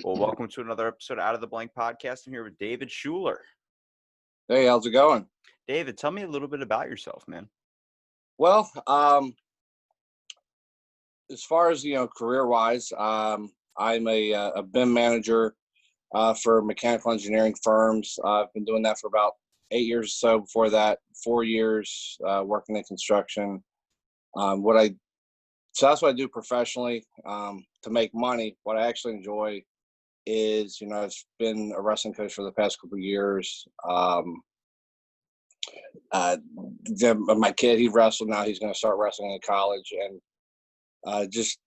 Well, welcome to another episode of Out of the Blank podcast. I'm here with David Shuler. Hey, how's it going? David, tell me a little bit about yourself, man. Well, as far as career-wise, I'm a BIM manager for mechanical engineering firms. I've been doing that for about 8 years or so. Before that, 4 years working in construction. So that's what I do professionally to make money. What I actually enjoy is, I've been a wrestling coach for the past couple of years. My kid, he wrestled. Now he's going to start wrestling in college, and just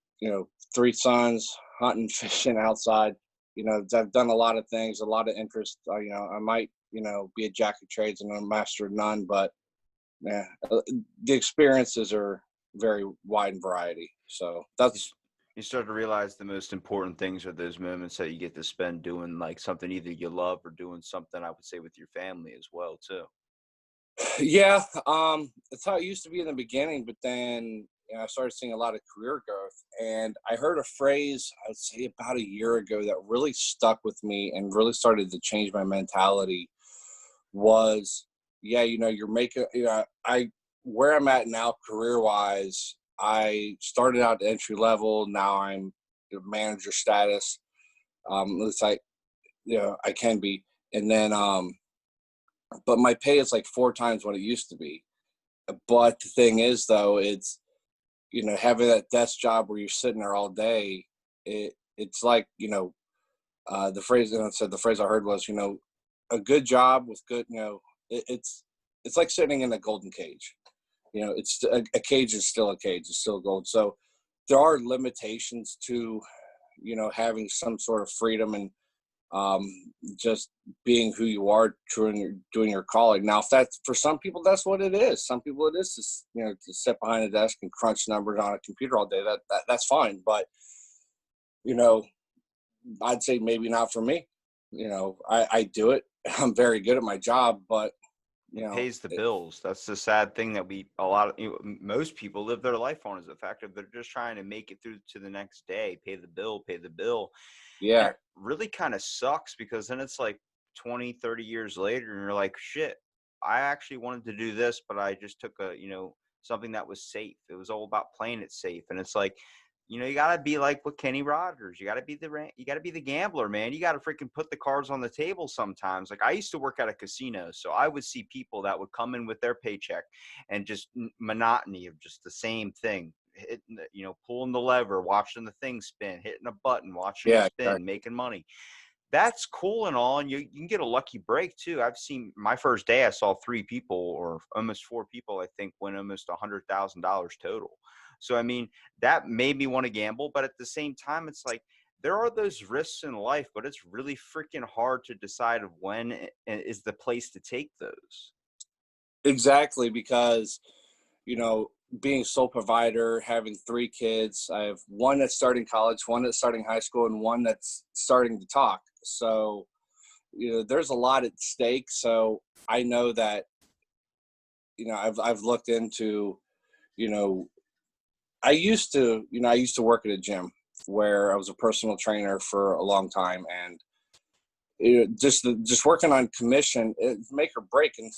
3 sons, hunting, fishing outside. I've done a lot of things, a lot of interest. I might be a jack of trades and a master of none, but yeah, the experiences are very wide and variety. So that's. You start to realize the most important things are those moments that you get to spend doing like something either you love or doing something, I would say, with your family as well too. Yeah, that's how it used to be in the beginning, but then I started seeing a lot of career growth, and I heard a phrase, I'd say about a year ago, that really stuck with me and really started to change my mentality. Was, you're making, where I'm at now career wise, I started out at entry level. Now I'm manager status. It's like, I can be, and then, but my pay is like 4 times what it used to be. But the thing is, though, it's, having that desk job where you're sitting there all day. It's like, the phrase, the phrase I heard was, a good job with good, it's like sitting in a golden cage. It's a cage is still a cage. It's still gold. So there are limitations to, having some sort of freedom and just being who you are, doing your calling. Now, if that's for some people, that's what it is. Some people it is to sit behind a desk and crunch numbers on a computer all day. That's fine. But I'd say maybe not for me. I do it. I'm very good at my job, but It pays the bills. That's the sad thing that most people live their life on, is the fact that they're just trying to make it through to the next day, pay the bill. Yeah. And it really kind of sucks, because then it's like 20, 30 years later and you're like, shit, I actually wanted to do this, but I just took something that was safe. It was all about playing it safe. And it's like, you got to be like with Kenny Rogers. You got to be the gambler, man. You got to freaking put the cards on the table sometimes. Like, I used to work at a casino, so I would see people that would come in with their paycheck and just monotony of just the same thing. Hitting pulling the lever, watching the thing spin, hitting a button, watching it spin, exactly. making money. That's cool and all, and you can get a lucky break too. I've seen my first day, I saw 3 people, or almost 4 people, I think, win almost $100,000 total. So, I mean, that made me want to gamble, but at the same time, it's like there are those risks in life, but it's really freaking hard to decide of when is the place to take those. Exactly, because being sole provider, having 3 kids, I have one that's starting college, one that's starting high school, and one that's starting to talk. So, there's a lot at stake. So I know that, I've looked into, I used to work at a gym where I was a personal trainer for a long time, and just working on commission, it's make or break. And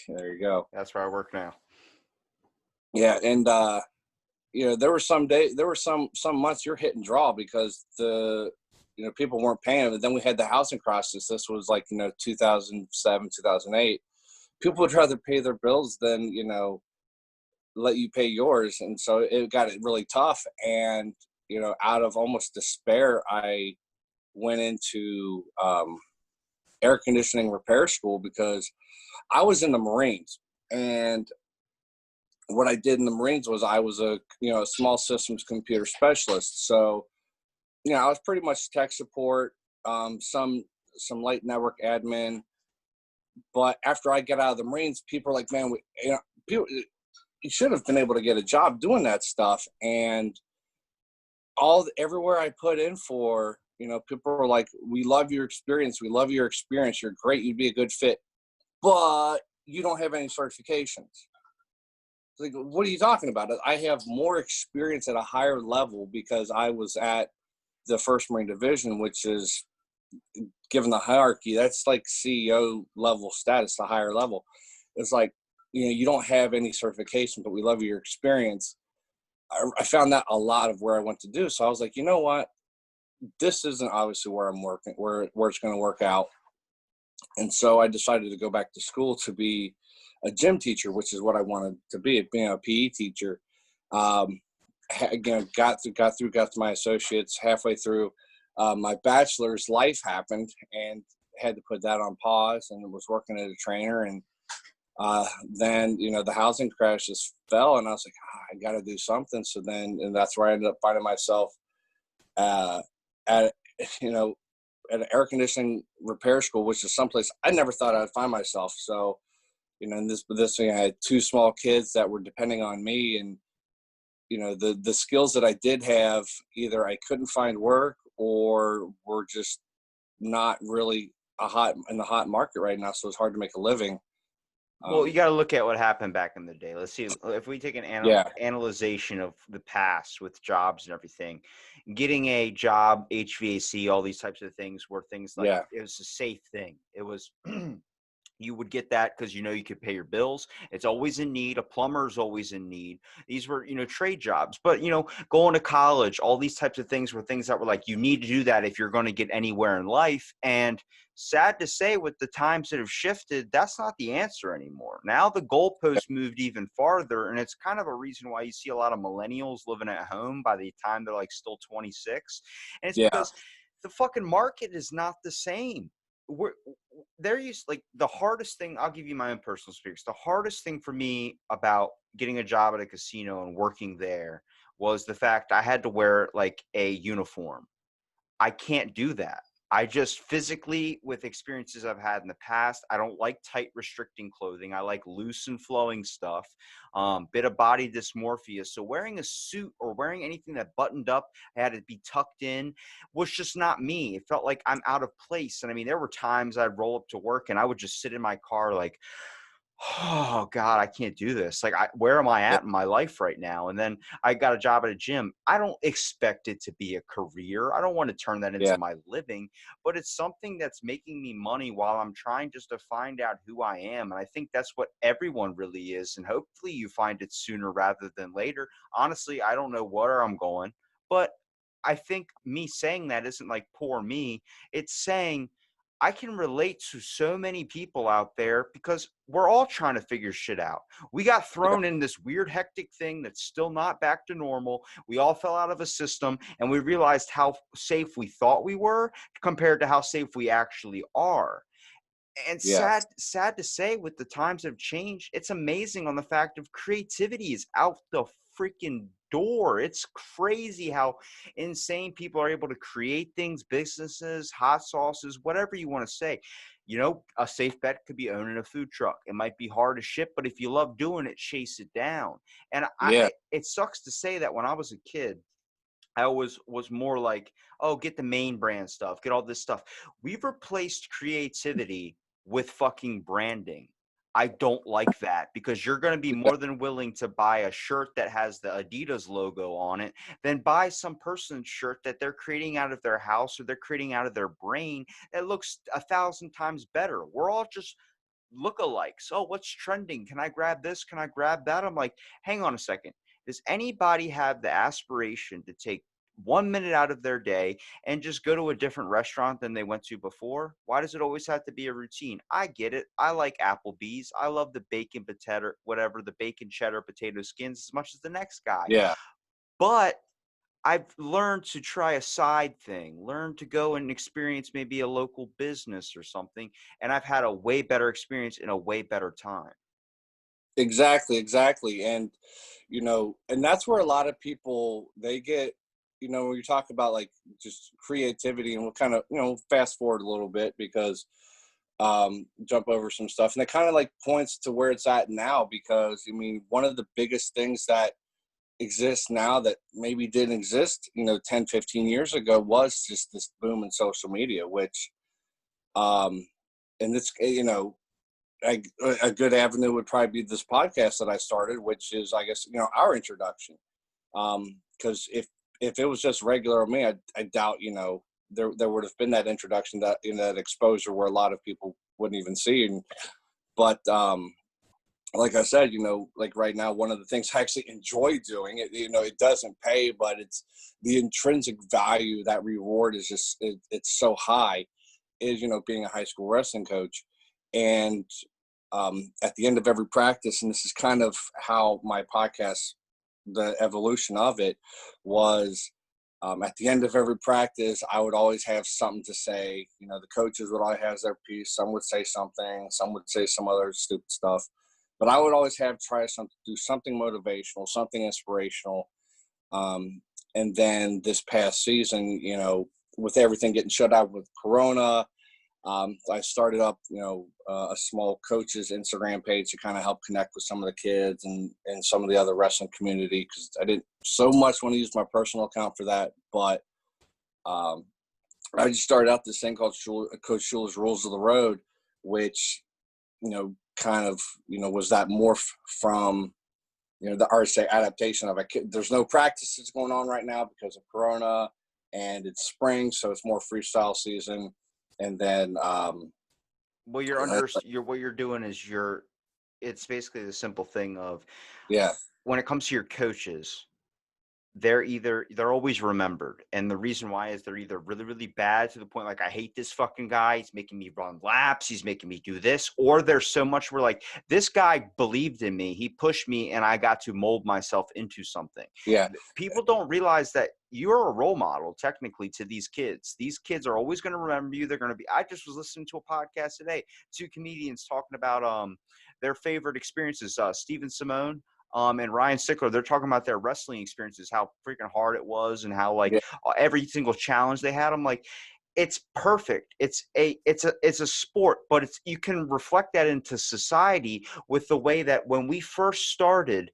there you go. That's where I work now. Yeah, and there were some months you're hit and draw because the people weren't paying. But then we had the housing crisis. This was like 2007, 2008. People would rather pay their bills than let you pay yours, and so it got really tough. And out of almost despair, I went into air conditioning repair school because I was in the Marines. And what I did in the Marines was I was a small systems computer specialist. So I was pretty much tech support, some light network admin. But after I got out of the Marines, people are like, man, people, you should have been able to get a job doing that stuff. And everywhere I put in for, people were like, we love your experience. We love your experience. You're great. You'd be a good fit, but you don't have any certifications. Like, what are you talking about? I have more experience at a higher level because I was at, the First Marine Division, which is, given the hierarchy, that's like CEO level status, the higher level. It's like, you don't have any certification, but we love your experience. I found that a lot of where I went to do. So I was like, you know what? This isn't obviously where I'm working, where it's going to work out. And so I decided to go back to school to be a gym teacher, which is what I wanted to be, being a PE teacher. Again, got to my associates halfway through. My bachelor's, life happened and had to put that on pause, and was working as a trainer. And then, the housing crash just fell, and I was like, I got to do something. So then, and that's where I ended up finding myself at, at an air conditioning repair school, which is someplace I never thought I'd find myself. So, in this thing, I had two small kids that were depending on me, and the skills that I did have, either I couldn't find work or were just not really in the hot market right now. So it's hard to make a living. Well, you got to look at what happened back in the day. Let's see if we take an analyzation of the past with jobs and everything. Getting a job, HVAC, all these types of things were things like it was a safe thing. It was you would get that because you could pay your bills. It's always in need. A plumber's always in need. These were trade jobs. But going to college, all these types of things were things that were like, you need to do that if you're going to get anywhere in life. And sad to say, with the times that have shifted, that's not the answer anymore. Now the goalpost moved even farther, and it's kind of a reason why you see a lot of millennials living at home by the time they're like still 26. And it's because the fucking market is not the same. There used, like, the hardest thing, I'll give you my own personal experience. The hardest thing for me about getting a job at a casino and working there was the fact I had to wear like a uniform. I can't do that. I just physically, with experiences I've had in the past, I don't like tight, restricting clothing. I like loose and flowing stuff, bit of body dysmorphia. So wearing a suit or wearing anything that buttoned up, had to be tucked in, was just not me. It felt like I'm out of place. And I mean, there were times I'd roll up to work and I would just sit in my car like, oh God, I can't do this. Like, where am I at in my life right now? And then I got a job at a gym. I don't expect it to be a career. I don't want to turn that into my living, but it's something that's making me money while I'm trying just to find out who I am. And I think that's what everyone really is. And hopefully you find it sooner rather than later. Honestly, I don't know where I'm going, but I think me saying that isn't like poor me. It's saying I can relate to so many people out there because we're all trying to figure shit out. We got thrown in this weird, hectic thing that's still not back to normal. We all fell out of a system, and we realized how safe we thought we were compared to how safe we actually are. And sad to say, with the times have changed, it's amazing on the fact of creativity is out the freaking door. It's crazy how insane people are able to create things, businesses, hot sauces, whatever you want to say. A safe bet could be owning a food truck. It might be hard to ship, but if you love doing it, chase it down. And it sucks to say that when I was a kid, I always was more like, oh, get the main brand stuff, get all this stuff. We've replaced creativity with fucking branding. I don't like that, because you're going to be more than willing to buy a shirt that has the Adidas logo on it than buy some person's shirt that they're creating out of their house or they're creating out of their brain that looks 1,000 times better. We're all just lookalikes. Oh, what's trending? Can I grab this? Can I grab that? I'm like, hang on a second. Does anybody have the aspiration to take 1 minute out of their day and just go to a different restaurant than they went to before? Why does it always have to be a routine? I get it. I like Applebee's. I love the bacon potato, whatever, the bacon cheddar potato skins as much as the next guy. But I've learned to try a side thing, learn to go and experience maybe a local business or something. And I've had a way better experience in a way better time. Exactly. And, and that's where a lot of people, they get, when you talk about like just creativity, and we'll kind of, fast forward a little bit because jump over some stuff. And it kind of like points to where it's at now, because I mean, one of the biggest things that exists now that maybe didn't exist 10, 15 years ago was just this boom in social media, which and it's a good avenue would probably be this podcast that I started, which is, I guess, our introduction, because if it was just regular me, I doubt, there would have been that introduction, that, that exposure where a lot of people wouldn't even see. But like I said, like right now, one of the things I actually enjoy doing, it doesn't pay, but it's the intrinsic value, that reward is just, it's so high, is, being a high school wrestling coach. And at the end of every practice, and this is kind of how my podcast, the evolution of it was, at the end of every practice, I would always have something to say. The coaches would always have their piece. Some would say something, some would say some other stupid stuff. But I would always do something motivational, something inspirational. And then this past season, with everything getting shut out with Corona, I started up, a small coaches Instagram page to kind of help connect with some of the kids and some of the other wrestling community, because I didn't so much want to use my personal account for that. But I just started out this thing called Coach Shuler's Rules of the Road, which, kind of, was that morph from, the RSA adaptation of it. There's no practices going on right now because of Corona, and it's spring, so it's more freestyle season. And then, well, what you're doing is it's basically the simple thing of, when it comes to your coaches, they're always remembered. And the reason why is they're either really, really bad to the point, like, I hate this fucking guy, he's making me run laps, he's making me do this, or there's so much where, like, this guy believed in me, he pushed me, and I got to mold myself into something. Yeah. People don't realize that you're a role model technically to these kids. These kids are always going to remember you. They're going to be, I just was listening to a podcast today, 2 comedians talking about their favorite experiences, Steven Simone and Ryan Sickler. They're talking about their wrestling experiences, how freaking hard it was, and how, like, every single challenge they had. I'm like, it's perfect. It's a sport, but you can reflect that into society with the way that when we first started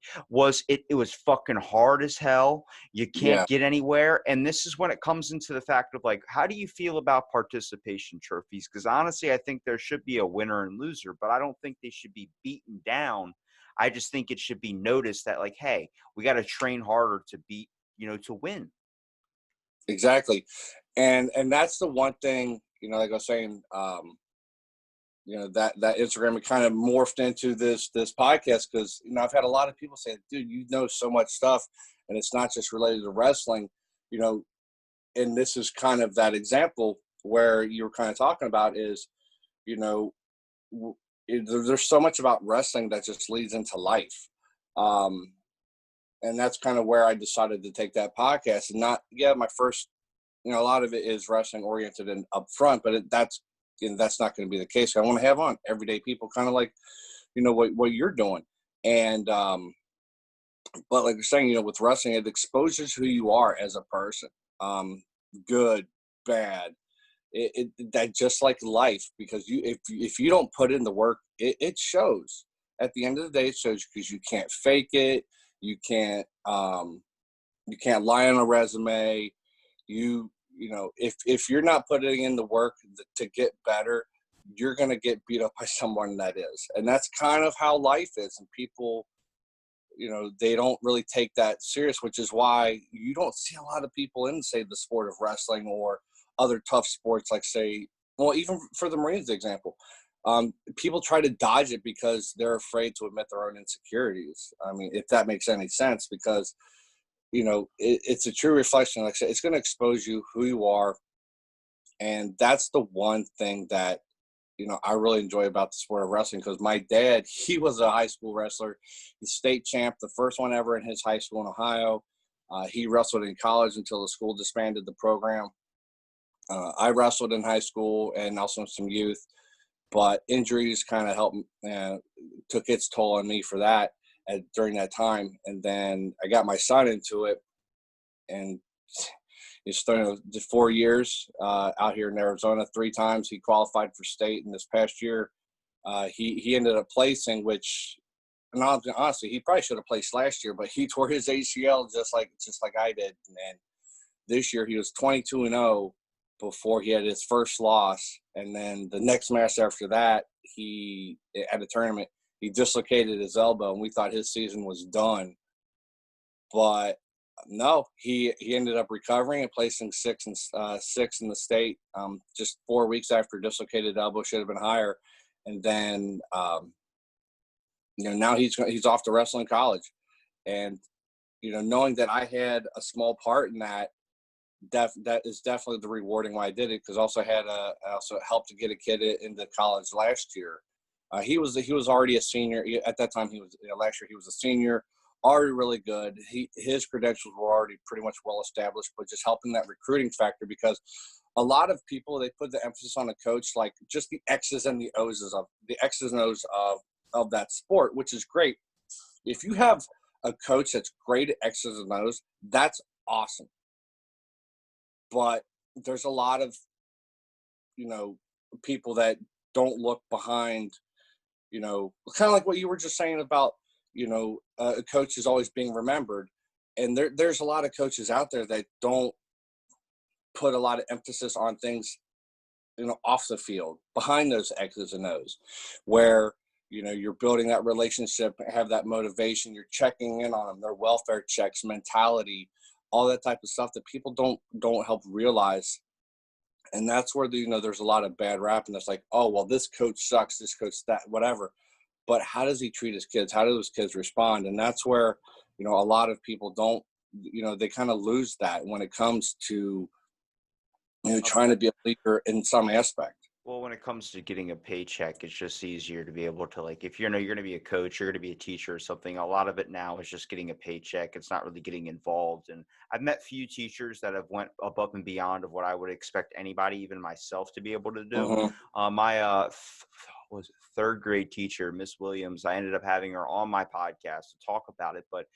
it was fucking hard as hell. You can't get anywhere. And this is when it comes into the fact of, like, how do you feel about participation trophies? Because honestly, I think there should be a winner and loser, but I don't think they should be beaten down. I just think it should be noticed that, like, hey, we got to train harder to beat, to win. Exactly. And that's the one thing, like I was saying, that Instagram kind of morphed into this podcast, because, I've had a lot of people say, dude, so much stuff, and it's not just related to wrestling, and this is kind of that example where you were kind of talking about is, there's so much about wrestling that just leads into life. And that's kind of where I decided to take that podcast, and my first, a lot of it is wrestling oriented and upfront, but that's not going to be the case. I want to have on everyday people, kind of like, what you're doing. And, but like you're saying, with wrestling, it exposes who you are as a person, good, bad, that just like life, because if you don't put in the work, it shows. At the end of the day, it shows, because you can't fake it. You can't lie on a resume. If you're not putting in the work to get better, you're going to get beat up by someone that is. And that's kind of how life is. And people, they don't really take that serious, which is why you don't see a lot of people in, say, the sport of wrestling or other tough sports, like, say, well, even for the Marines example, people try to dodge it because they're afraid to admit their own insecurities. I mean, if that makes any sense, because, it's a true reflection. Like I said, it's going to expose you, who you are. And that's the one thing that, I really enjoy about the sport of wrestling, because my dad, he was a high school wrestler. He's state champ, the first one ever in his high school in Ohio. He wrestled in college until the school disbanded the program. I wrestled in high school and also some youth, but injuries kind of helped, took its toll on me for that during that time. And then I got my son into it, and he's starting 4 years out here in Arizona. 3 times he qualified for state, and this past year he ended up placing, which, and honestly, he probably should have placed last year, but he tore his ACL just like I did. And this year he was 22-0 before he had his first loss. And then the next match after that, he, at a tournament, he dislocated his elbow, and we thought his season was done. But No, he ended up recovering and placing six in the state. Just 4 weeks after dislocated elbow, should have been higher, and then now he's off to wrestle in college, and knowing that I had a small part in that, that is definitely the rewarding why I did it, because I also helped to get a kid into college last year. He was already a senior at that time. He was last year he was a senior, already really good. His credentials were already pretty much well established, but just helping that recruiting factor, because a lot of people, they put the emphasis on a coach like just the X's and the O's of that sport, which is great. If you have a coach that's great at X's and O's, that's awesome. But there's a lot of you know people that don't look behind, kind of like what you were just saying about a coach is always being remembered, and there's a lot of coaches out there that don't put a lot of emphasis on things off the field, behind those X's and O's, where you're building that relationship, have that motivation, you're checking in on them, their welfare checks, mentality, all that type of stuff that people don't help realize. And that's where there's a lot of bad rap, and it's like, oh well, this coach sucks, this coach that, whatever. But how does he treat his kids? How do those kids respond? And that's where a lot of people don't, they kind of lose that when it comes to trying to be a leader in some aspect. Well, when it comes to getting a paycheck, it's just easier to be able to, like, if you're going to be a coach, you're going to be a teacher or something. A lot of it now is just getting a paycheck. It's not really getting involved. And I've met few teachers that have went above and beyond of what I would expect anybody, even myself, to be able to do. Mm-hmm. My was it, third grade teacher, Miss Williams, I ended up having her on my podcast to talk about it. But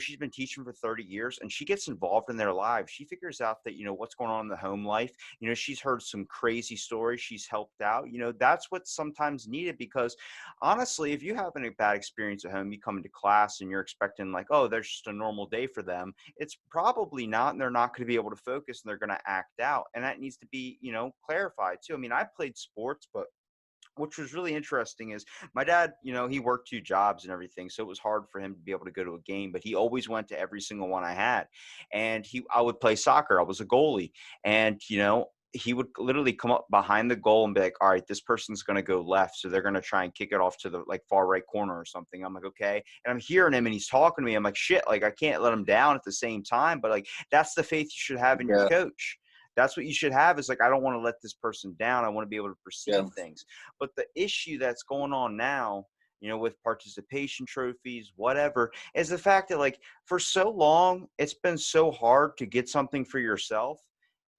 she's been teaching for 30 years, and she gets involved in their lives. She figures out that what's going on in the home life. She's heard some crazy stories. She's helped out. That's what's sometimes needed, because honestly, if you have a bad experience at home, you come into class and you're expecting like, oh, there's just a normal day for them. It's probably not, and they're not going to be able to focus, and they're going to act out. And that needs to be, clarified too. I mean, I played sports, but which was really interesting is my dad, he worked two jobs and everything. So it was hard for him to be able to go to a game, but he always went to every single one I had. And I would play soccer. I was a goalie, and, he would literally come up behind the goal and be like, all right, this person's going to go left. So they're going to try and kick it off to the like far right corner or something. I'm like, okay. And I'm hearing him and he's talking to me. I'm like, shit, like I can't let him down at the same time. But like, that's the faith you should have in your Yeah. coach. That's what you should have, is like, I don't want to let this person down. I want to be able to perceive Yeah. things. But the issue that's going on now, with participation trophies, whatever, is the fact that like for so long, it's been so hard to get something for yourself.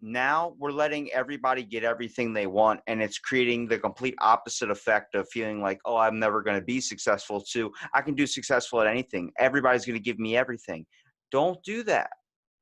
Now we're letting everybody get everything they want, and it's creating the complete opposite effect of feeling like, oh, I'm never going to be successful, to I can do successful at anything. Everybody's going to give me everything. Don't do that.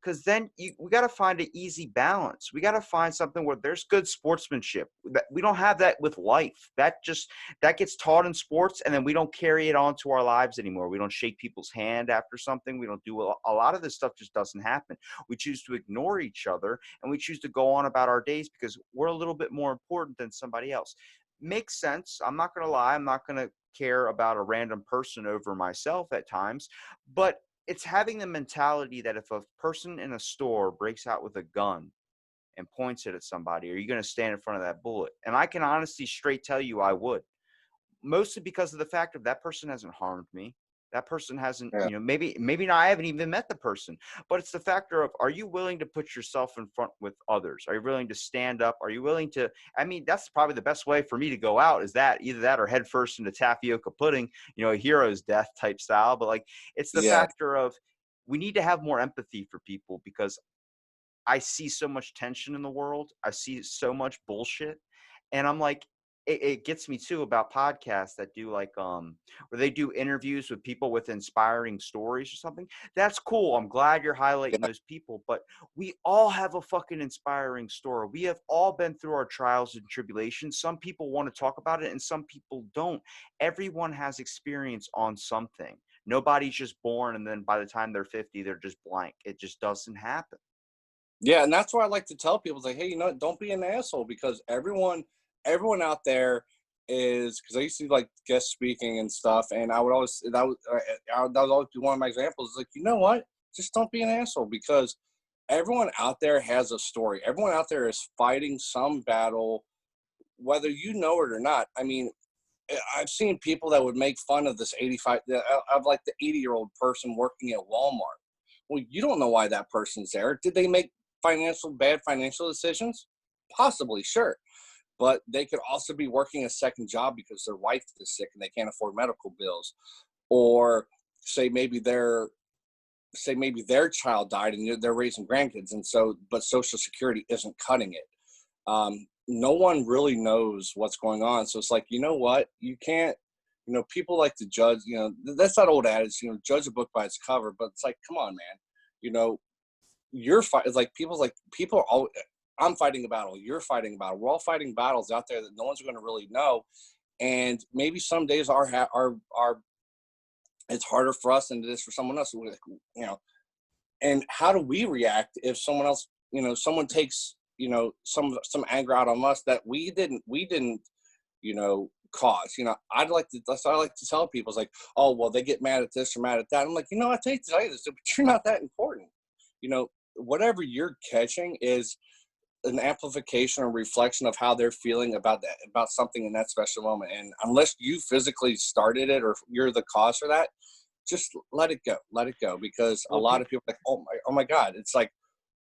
Because then we got to find an easy balance. We got to find something where there's good sportsmanship. We don't have that with life. That gets taught in sports, and then we don't carry it on to our lives anymore. We don't shake people's hand after something. We don't do a lot of this stuff. Just doesn't happen. We choose to ignore each other, and we choose to go on about our days because we're a little bit more important than somebody else. Makes sense. I'm not going to lie. I'm not going to care about a random person over myself at times, but it's having the mentality that if a person in a store breaks out with a gun and points it at somebody, are you going to stand in front of that bullet? And I can honestly straight tell you I would, mostly because of the fact of that person hasn't harmed me. That person hasn't, Yeah. maybe not, I haven't even met the person, but it's the factor of, are you willing to put yourself in front with others? Are you willing to stand up? Are you willing to, I mean, that's probably the best way for me to go out, is that either that or head first into tapioca pudding, a hero's death type style. But like, it's the Yeah. factor of, we need to have more empathy for people, because I see so much tension in the world. I see so much bullshit. And I'm like, it gets me too about podcasts that do like, where they do interviews with people with inspiring stories or something. That's cool. I'm glad you're highlighting Yeah. those people, but we all have a fucking inspiring story. We have all been through our trials and tribulations. Some people want to talk about it and some people don't. Everyone has experience on something. Nobody's just born and then by the time they're 50, they're just blank. It just doesn't happen. Yeah, and that's why I like to tell people, it's like, hey, don't be an asshole, because everyone out there is, because I used to like guest speaking and stuff, and I would always that would always be one of my examples. Like, you know what? just don't be an asshole, because everyone out there has a story. Everyone out there is fighting some battle, whether you know it or not. I mean, I've seen people that would make fun of this 85 of like the 80-year-old person working at Walmart. Well, you don't know why that person's there. Did they make bad financial decisions? Possibly, sure. But they could also be working a second job because their wife is sick and they can't afford medical bills. Or say maybe their child died and they're raising grandkids, and so but Social Security isn't cutting it. No one really knows what's going on. So it's like, you know what? You can't, people like to judge, that's that old adage, judge a book by its cover. But it's like, come on, man. You're fighting, like, people are all, I'm fighting a battle. You're fighting a battle. We're all fighting battles out there that no one's going to really know. And maybe some days it's harder for us than it is for someone else. And how do we react if someone else, someone takes, some anger out on us that we didn't, cause. That's what I like to tell people. It's like, oh, well, they get mad at this or mad at that. I'm like, I hate to tell you this, but you're not that important. Whatever you're catching is an amplification or reflection of how they're feeling about something in that special moment. And unless you physically started it or you're the cause for that, just let it go. Because a lot of people are like, oh my God, it's like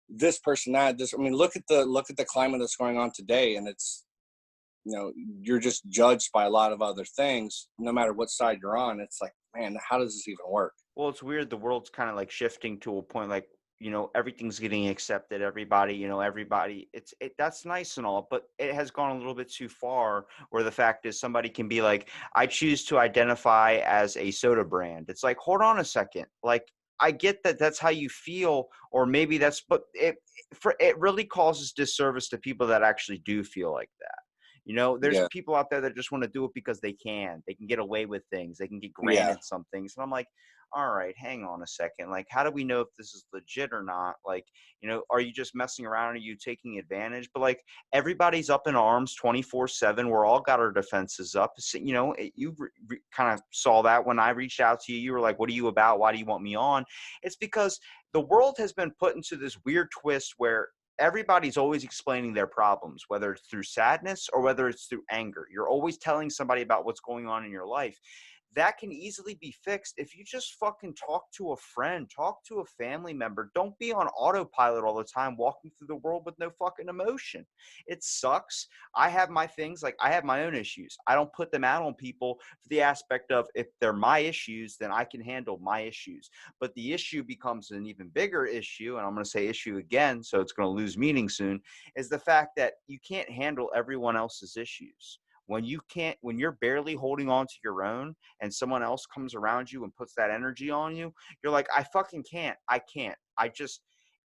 this person, this. I mean, look at the climate that's going on today, and it's, you're just judged by a lot of other things, no matter what side you're on. It's like, man, how does this even work? Well, it's weird. The world's kind of like shifting to a point, like, everything's getting accepted. Everybody, that's nice and all, but it has gone a little bit too far, where the fact is somebody can be like, I choose to identify as a soda brand. It's like, hold on a second. Like, I get that that's how you feel, or maybe but it really causes disservice to people that actually do feel like that. There's Yeah. people out there that just want to do it because they can get away with things. They can get Yeah. granted some things. And I'm like, all right, hang on a second. Like, how do we know if this is legit or not? Like, are you just messing around? Are you taking advantage? But like, everybody's up in arms 24/7. We're all got our defenses up. So, you kind of saw that when I reached out to you. You were like, what are you about? Why do you want me on? It's because the world has been put into this weird twist where everybody's always explaining their problems, whether it's through sadness or whether it's through anger. You're always telling somebody about what's going on in your life. That can easily be fixed if you just fucking talk to a friend, talk to a family member. Don't be on autopilot all the time, walking through the world with no fucking emotion. It sucks. I have my things, like I have my own issues. I don't put them out on people for the aspect of, if they're my issues, then I can handle my issues. But the issue becomes an even bigger issue, and I'm going to say issue again, so it's going to lose meaning soon, is the fact that you can't handle everyone else's issues. When you're barely holding on to your own and someone else comes around you and puts that energy on you, you're like, I fucking can't. I can't.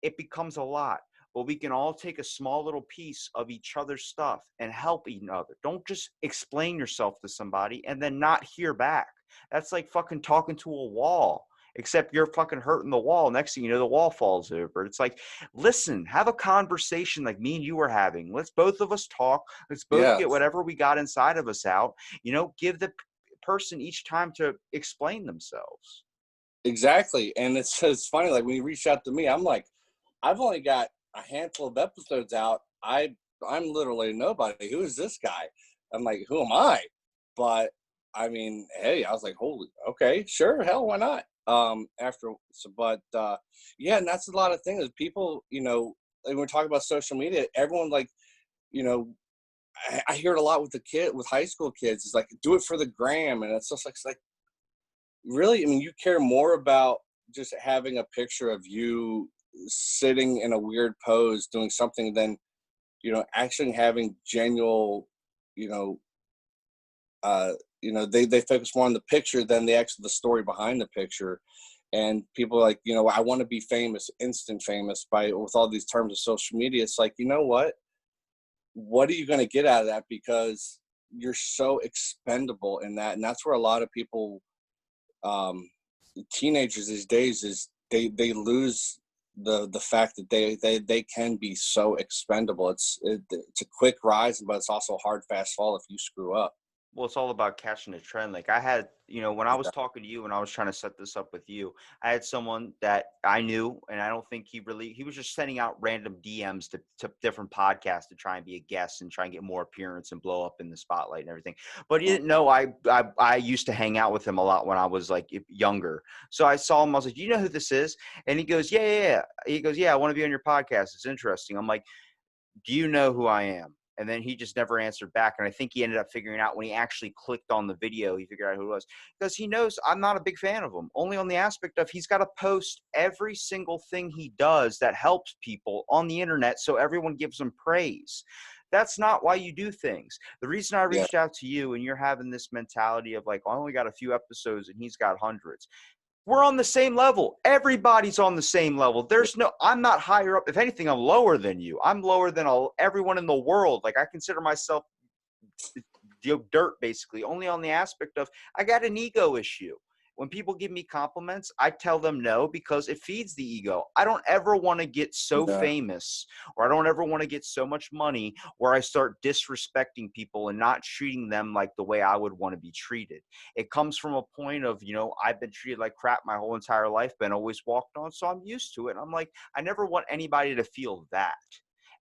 It becomes a lot. But we can all take a small little piece of each other's stuff and help each other. Don't just explain yourself to somebody and then not hear back. That's like fucking talking to a wall, except you're fucking hurting the wall. Next thing you know, the wall falls over. It's like, listen, have a conversation like me and you were having. Let's both of us talk. Let's both Yeah. get whatever we got inside of us out. Give the person each time to explain themselves. Exactly. And it's funny, like when you reached out to me, I'm like, I've only got a handful of episodes out. I'm literally nobody. Who is this guy? I'm like, who am I? But I mean, hey, I was like, holy, okay, sure, hell, why not? Yeah, and that's a lot of things. People, like when we're talking about social media, everyone, like, you know, I hear it a lot with high school kids. It's like, do it for the gram, and it's just like, really, I mean, you care more about just having a picture of you sitting in a weird pose doing something than, actually having genuine, you know, they focus more on the picture than the story behind the picture. And people are like, I want to be famous, instant famous with all these terms of social media. It's like, you know what are you going to get out of that? Because you're so expendable in that. And that's where a lot of people, teenagers these days, is they lose the fact that they can be so expendable. It's a quick rise, but it's also a hard fast fall if you screw up. Well, it's all about catching a trend. Like I had, when I was talking to you and I was trying to set this up with you, I had someone that I knew, and I don't think he was just sending out random DMs to different podcasts to try and be a guest and try and get more appearance and blow up in the spotlight and everything. But he didn't know I used to hang out with him a lot when I was like younger. So I saw him. I was like, "Do you know who this is?" And he goes, "Yeah, yeah, yeah." He goes, "Yeah, I want to be on your podcast. It's interesting." I'm like, "Do you know who I am?" And then he just never answered back. And I think he ended up figuring out when he actually clicked on the video, he figured out who it was, because he knows I'm not a big fan of him, only on the aspect of he's got to post every single thing he does that helps people on the internet so everyone gives him praise. That's not why you do things. The reason I Yeah, reached out to you and you're having this mentality of like, I only got a few episodes and he's got hundreds. We're on the same level. Everybody's on the same level. yeah, I'm not higher up. If anything, I'm lower than you. I'm lower than everyone in the world. Like I consider myself dirt basically, only on the aspect of I got an ego issue. When people give me compliments, I tell them no because it feeds the ego. I don't ever want to get so yeah, famous, or I don't ever want to get so much money where I start disrespecting people and not treating them like the way I would want to be treated. It comes from a point of, I've been treated like crap my whole entire life, been always walked on, so I'm used to it. And I'm like, I never want anybody to feel that.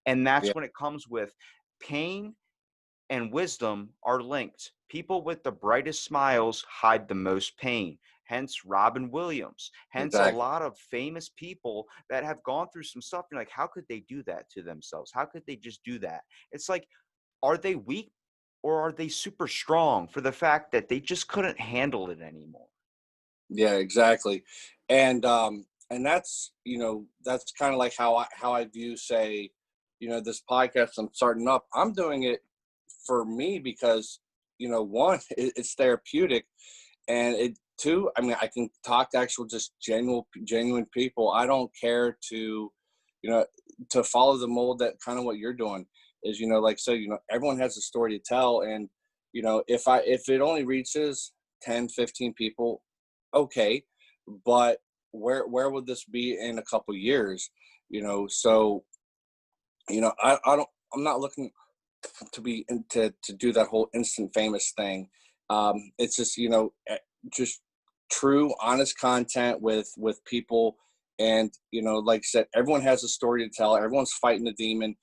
And yeah, that's when it comes with pain and wisdom are linked. People with the brightest smiles hide the most pain. Hence Robin Williams. Hence a exactly. lot of famous people that have gone through some stuff. You're like, how could they do that to themselves? How could they just do that? It's like, are they weak or are they super strong for the fact that they just couldn't handle it anymore? Yeah, exactly. And that's, that's kind of like how I view, say, this podcast I'm starting up. I'm doing it for me because, one, it's therapeutic, and it two, I mean, I can talk to actual just genuine people. I don't care you know to follow the mold that kind of what you're doing is, like, so, everyone has a story to tell. And if it only reaches 10, 15 people, okay, but where would this be in a couple years? So, I don't, I'm not looking to be to do that whole instant famous thing. It's just, just true, honest content with people. And, like I said, everyone has a story to tell. Everyone's fighting a demon.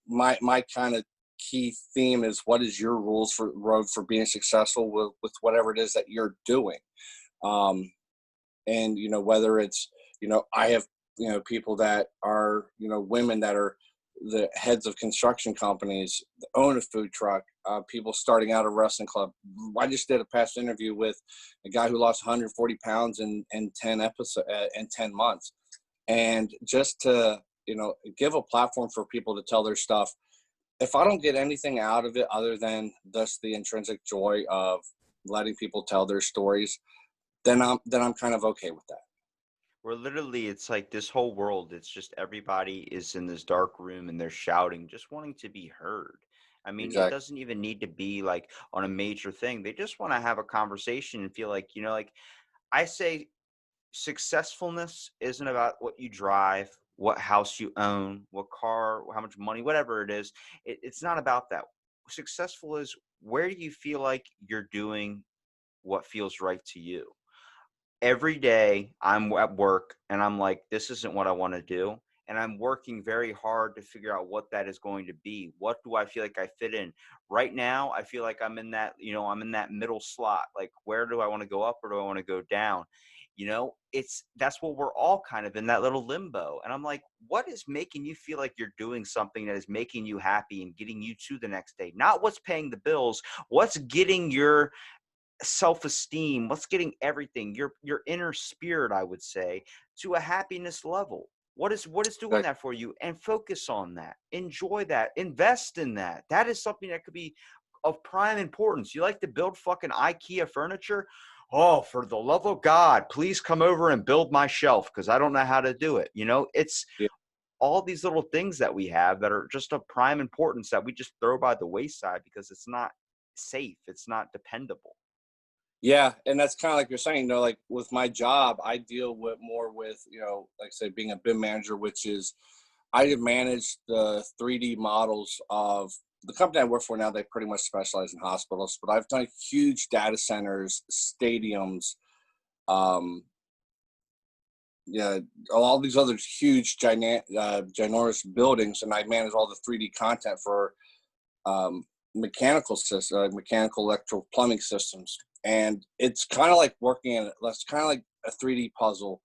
My kind of key theme is, what is your rules for road for being successful with whatever it is that you're doing. Um, and, whether it's, I have, people that are, women that are the heads of construction companies, own a food truck, people starting out a wrestling club. I just did a past interview with a guy who lost 140 pounds in 10 episodes in 10 months. And just to, give a platform for people to tell their stuff. If I don't get anything out of it other than thus the intrinsic joy of letting people tell their stories, then I'm kind of okay with that. Where literally it's like this whole world, it's just everybody is in this dark room and they're shouting, just wanting to be heard. I mean, it Exactly. doesn't even need to be like on a major thing. They just want to have a conversation and feel like, like I say, successfulness isn't about what you drive, what house you own, what car, how much money, whatever it is. It's not about that. Successful is where do you feel like you're doing what feels right to you. Every day I'm at work and I'm like, this isn't what I want to do. And I'm working very hard to figure out what that is going to be. What do I feel like I fit in? Right now, I feel like I'm in that, I'm in that middle slot. Like, where do I want to go up or do I want to go down? That's what we're all kind of in that little limbo. And I'm like, what is making you feel like you're doing something that is making you happy and getting you to the next day? Not what's paying the bills, what's getting your self-esteem, what's getting everything, your inner spirit, I would say, to a happiness level. What is doing Like, that for you? And focus on that, enjoy that, invest in that. That is something that could be of prime importance. You like to build fucking IKEA furniture? Oh, for the love of God, please come over and build my shelf because I don't know how to do it. It's yeah. all these little things that we have that are just of prime importance that we just throw by the wayside because it's not safe, it's not dependable. Yeah, and that's kind of like you're saying, like with my job, I deal with more with, like I say, being a BIM manager, which is I manage the 3D models of the company I work for now. They pretty much specialize in hospitals, but I've done huge data centers, stadiums, um, yeah, all these other huge, ginormous buildings, and I manage all the 3D content for mechanical systems, mechanical, electrical, plumbing systems. And it's kind of like working in it's kind of like a 3D puzzle,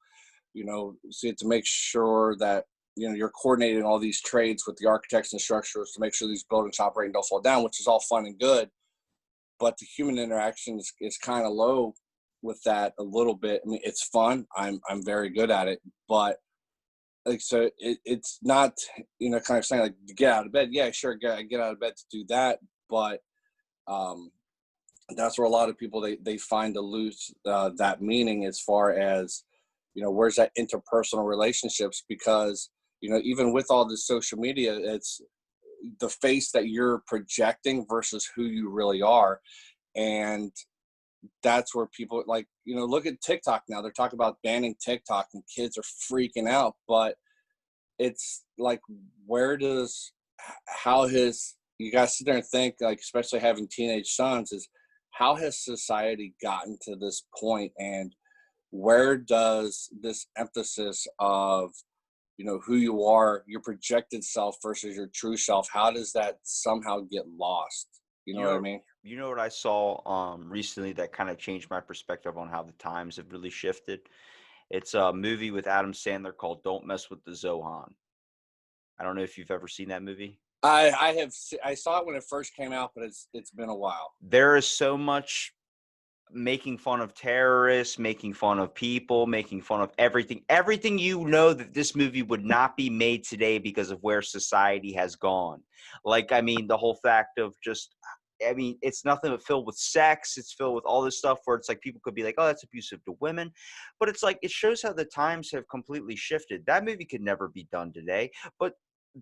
so you have to make sure that you're coordinating all these trades with the architects and structurers to make sure these buildings operate and don't fall down, which is all fun and good. But the human interaction is kind of low with that a little bit. I mean, it's fun. I'm very good at it, but like, so it's not, kind of saying like, get out of bed. Yeah, sure. Get out of bed to do that. But um, that's where a lot of people, they find to lose that meaning as far as, where's that interpersonal relationships? Because, even with all this social media, it's the face that you're projecting versus who you really are. And that's where people like, look at TikTok now. They're talking about banning TikTok and kids are freaking out. But it's like, where does, how has, you guys sit there and think, like, especially having teenage sons, is how has society gotten to this point, and where does this emphasis of, who you are, your projected self versus your true self, how does that somehow get lost? You know You what I know, mean? you know what I saw recently that kind of changed my perspective on how the times have really shifted. It's a movie with Adam Sandler called "Don't Mess with the Zohan." I don't know if you've ever seen that movie. I saw it when it first came out, but it's been a while. There is so much making fun of terrorists, making fun of people, making fun of everything. Everything that this movie would not be made today because of where society has gone. Like, I mean, the whole fact of just, I mean, it's nothing but filled with sex. It's filled with all this stuff where it's like people could be like, oh, that's abusive to women. But it's like, it shows how the times have completely shifted. That movie could never be done today. But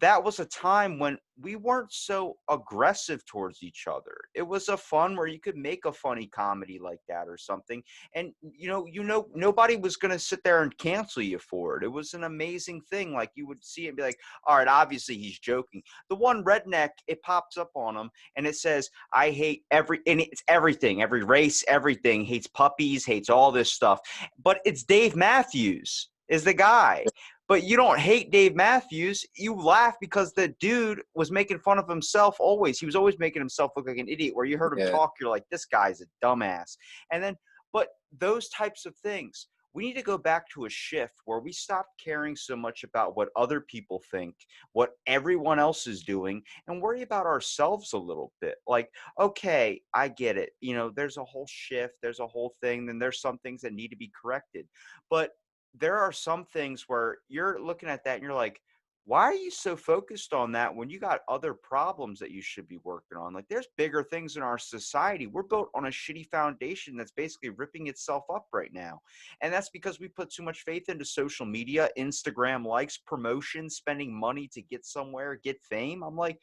that was a time when we weren't so aggressive towards each other. It was a fun where you could make a funny comedy like that or something. And nobody was going to sit there and cancel you for it. It was an amazing thing. Like, you would see it and be like, all right, obviously he's joking. The one redneck, it pops up on him and it says, I hate and it's everything, every race, everything, hates puppies, hates all this stuff. But it's Dave Matthews is the guy. But you don't hate Dave Matthews. You laugh because the dude was making fun of himself always. He was always making himself look like an idiot. Where you heard him Yeah. talk, you're like, this guy's a dumbass. And then, but those types of things, we need to go back to a shift where we stop caring so much about what other people think, what everyone else is doing, and worry about ourselves a little bit. Like, okay, I get it. There's a whole shift, there's a whole thing, then there's some things that need to be corrected. But there are some things where you're looking at that and you're like, why are you so focused on that when you got other problems that you should be working on? Like, there's bigger things in our society. We're built on a shitty foundation that's basically ripping itself up right now. And that's because we put too much faith into social media, Instagram likes, promotion, spending money to get somewhere, get fame. I'm like,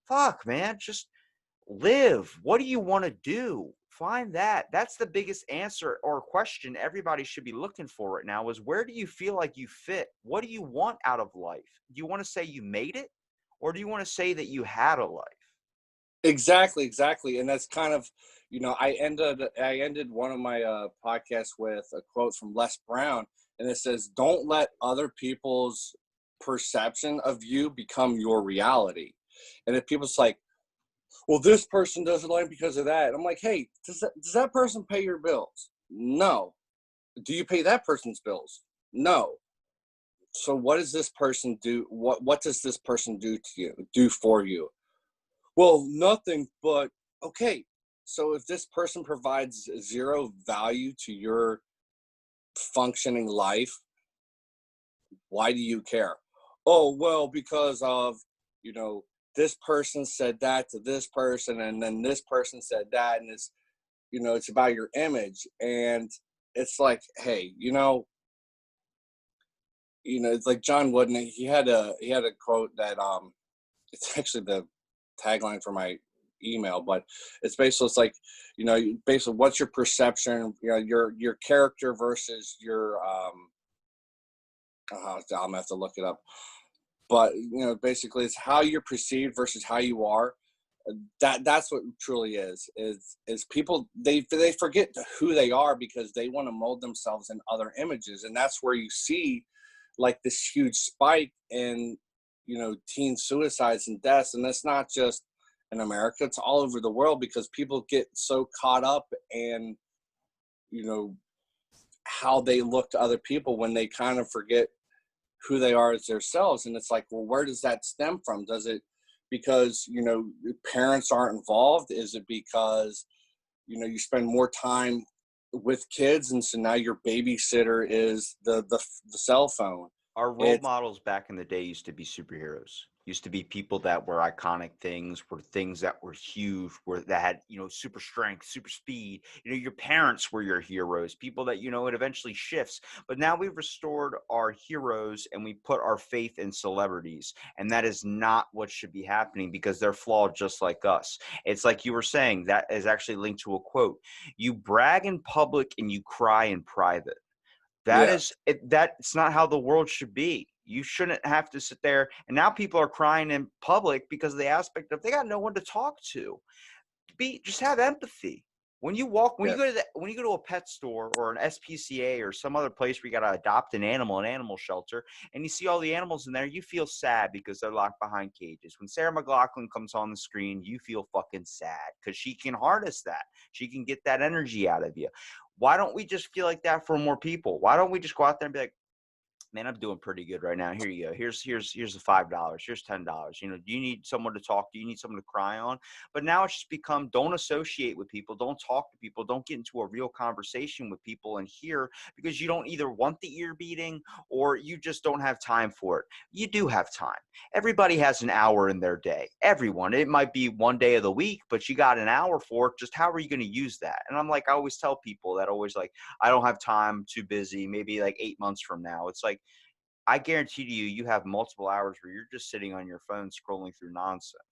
fuck, man, just live. What do you want to do? Find that. That's the biggest answer or question everybody should be looking for right now is, where do you feel like you fit? What do you want out of life? Do you want to say you made it, or do you want to say that you had a life? Exactly. And that's kind of, I ended one of my podcasts with a quote from Les Brown, and it says, "Don't let other people's perception of you become your reality." And if people's like, well, this person doesn't like because of that, I'm like, hey, does that person pay your bills? No. Do you pay that person's bills? No. So what does this person do? What does this person do for you? Well, nothing, but okay. So if this person provides zero value to your functioning life, why do you care? Oh, well, because of, you know, this person said that to this person, and then this person said that, and it's about your image. And it's like, hey, it's like John Wooden. He had a quote that it's actually the tagline for my email, but it's like, basically what's your perception, your character versus your I'm gonna have to look it up. but basically it's how you're perceived versus how you are. That's what it truly is people, they forget who they are because they want to mold themselves in other images, and that's where you see like this huge spike in teen suicides and deaths. And that's not just in America, it's all over the world, because people get so caught up in you know how they look to other people when they kind of forget who they are as themselves. And it's like, well, where does that stem from? Does it because parents aren't involved? Is it because you spend more time with kids, and so now your babysitter is the cell phone? Our role It's models back in the day used to be superheroes. Used to be people that were iconic things, were things that were huge, were that had, super strength, super speed. Your parents were your heroes, people that, it eventually shifts. But now we've restored our heroes and we put our faith in celebrities. And that is not what should be happening, because they're flawed just like us. It's like you were saying, that is actually linked to a quote. You brag in public and you cry in private. That Yeah. is it, that's not how the world should be. You shouldn't have to sit there, and now people are crying in public because of the aspect of they got no one to talk to. Just have empathy. When Yeah. you go to a pet store or an SPCA or some other place where you got to adopt an animal shelter, and you see all the animals in there, you feel sad because they're locked behind cages. When Sarah McLachlan comes on the screen, you feel fucking sad because she can harness that. She can get that energy out of you. Why don't we just feel like that for more people? Why don't we just go out there and be like, man, I'm doing pretty good right now. Here you go. Here's the $5. Here's $10. Do you need someone to talk to? You need someone to cry on? But now it's just become, don't associate with people, don't talk to people, don't get into a real conversation with people and hear, because you don't either want the ear beating or you just don't have time for it. You do have time. Everybody has an hour in their day. Everyone. It might be one day of the week, but you got an hour for it. Just how are you going to use that? And I'm like, I always tell people that, always like, I don't have time, too busy, maybe like 8 months from now. It's like, I guarantee to you, you have multiple hours where you're just sitting on your phone scrolling through nonsense.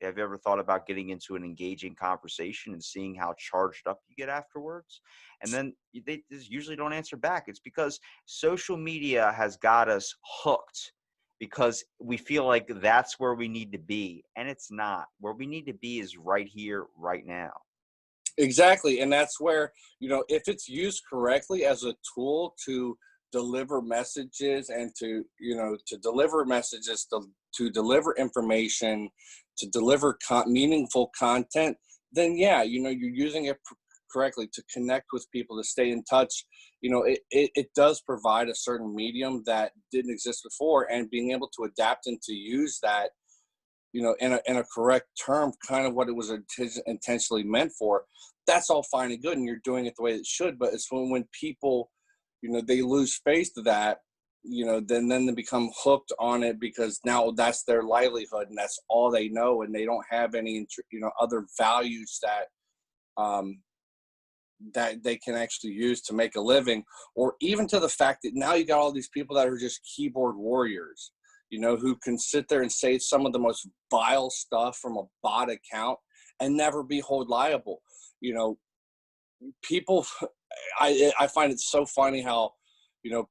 Have you ever thought about getting into an engaging conversation and seeing how charged up you get afterwards? And then they just usually don't answer back. It's because social media has got us hooked, because we feel like that's where we need to be. And it's not. Where we need to be is right here, right now. Exactly. And that's where, if it's used correctly as a tool to deliver messages, and to deliver messages, to deliver information, to deliver meaningful content, then yeah, you're using it correctly to connect with people, to stay in touch. It does provide a certain medium that didn't exist before, and being able to adapt and to use that in a correct term, kind of what it was intentionally meant for. That's all fine and good, and you're doing it the way it should. But it's when people, they lose faith to that, then they become hooked on it, because now that's their livelihood and that's all they know, and they don't have any, other values um, that they can actually use to make a living. Or even to the fact that now you got all these people that are just keyboard warriors, who can sit there and say some of the most vile stuff from a bot account and never be held liable. You know, people, I find it so funny how,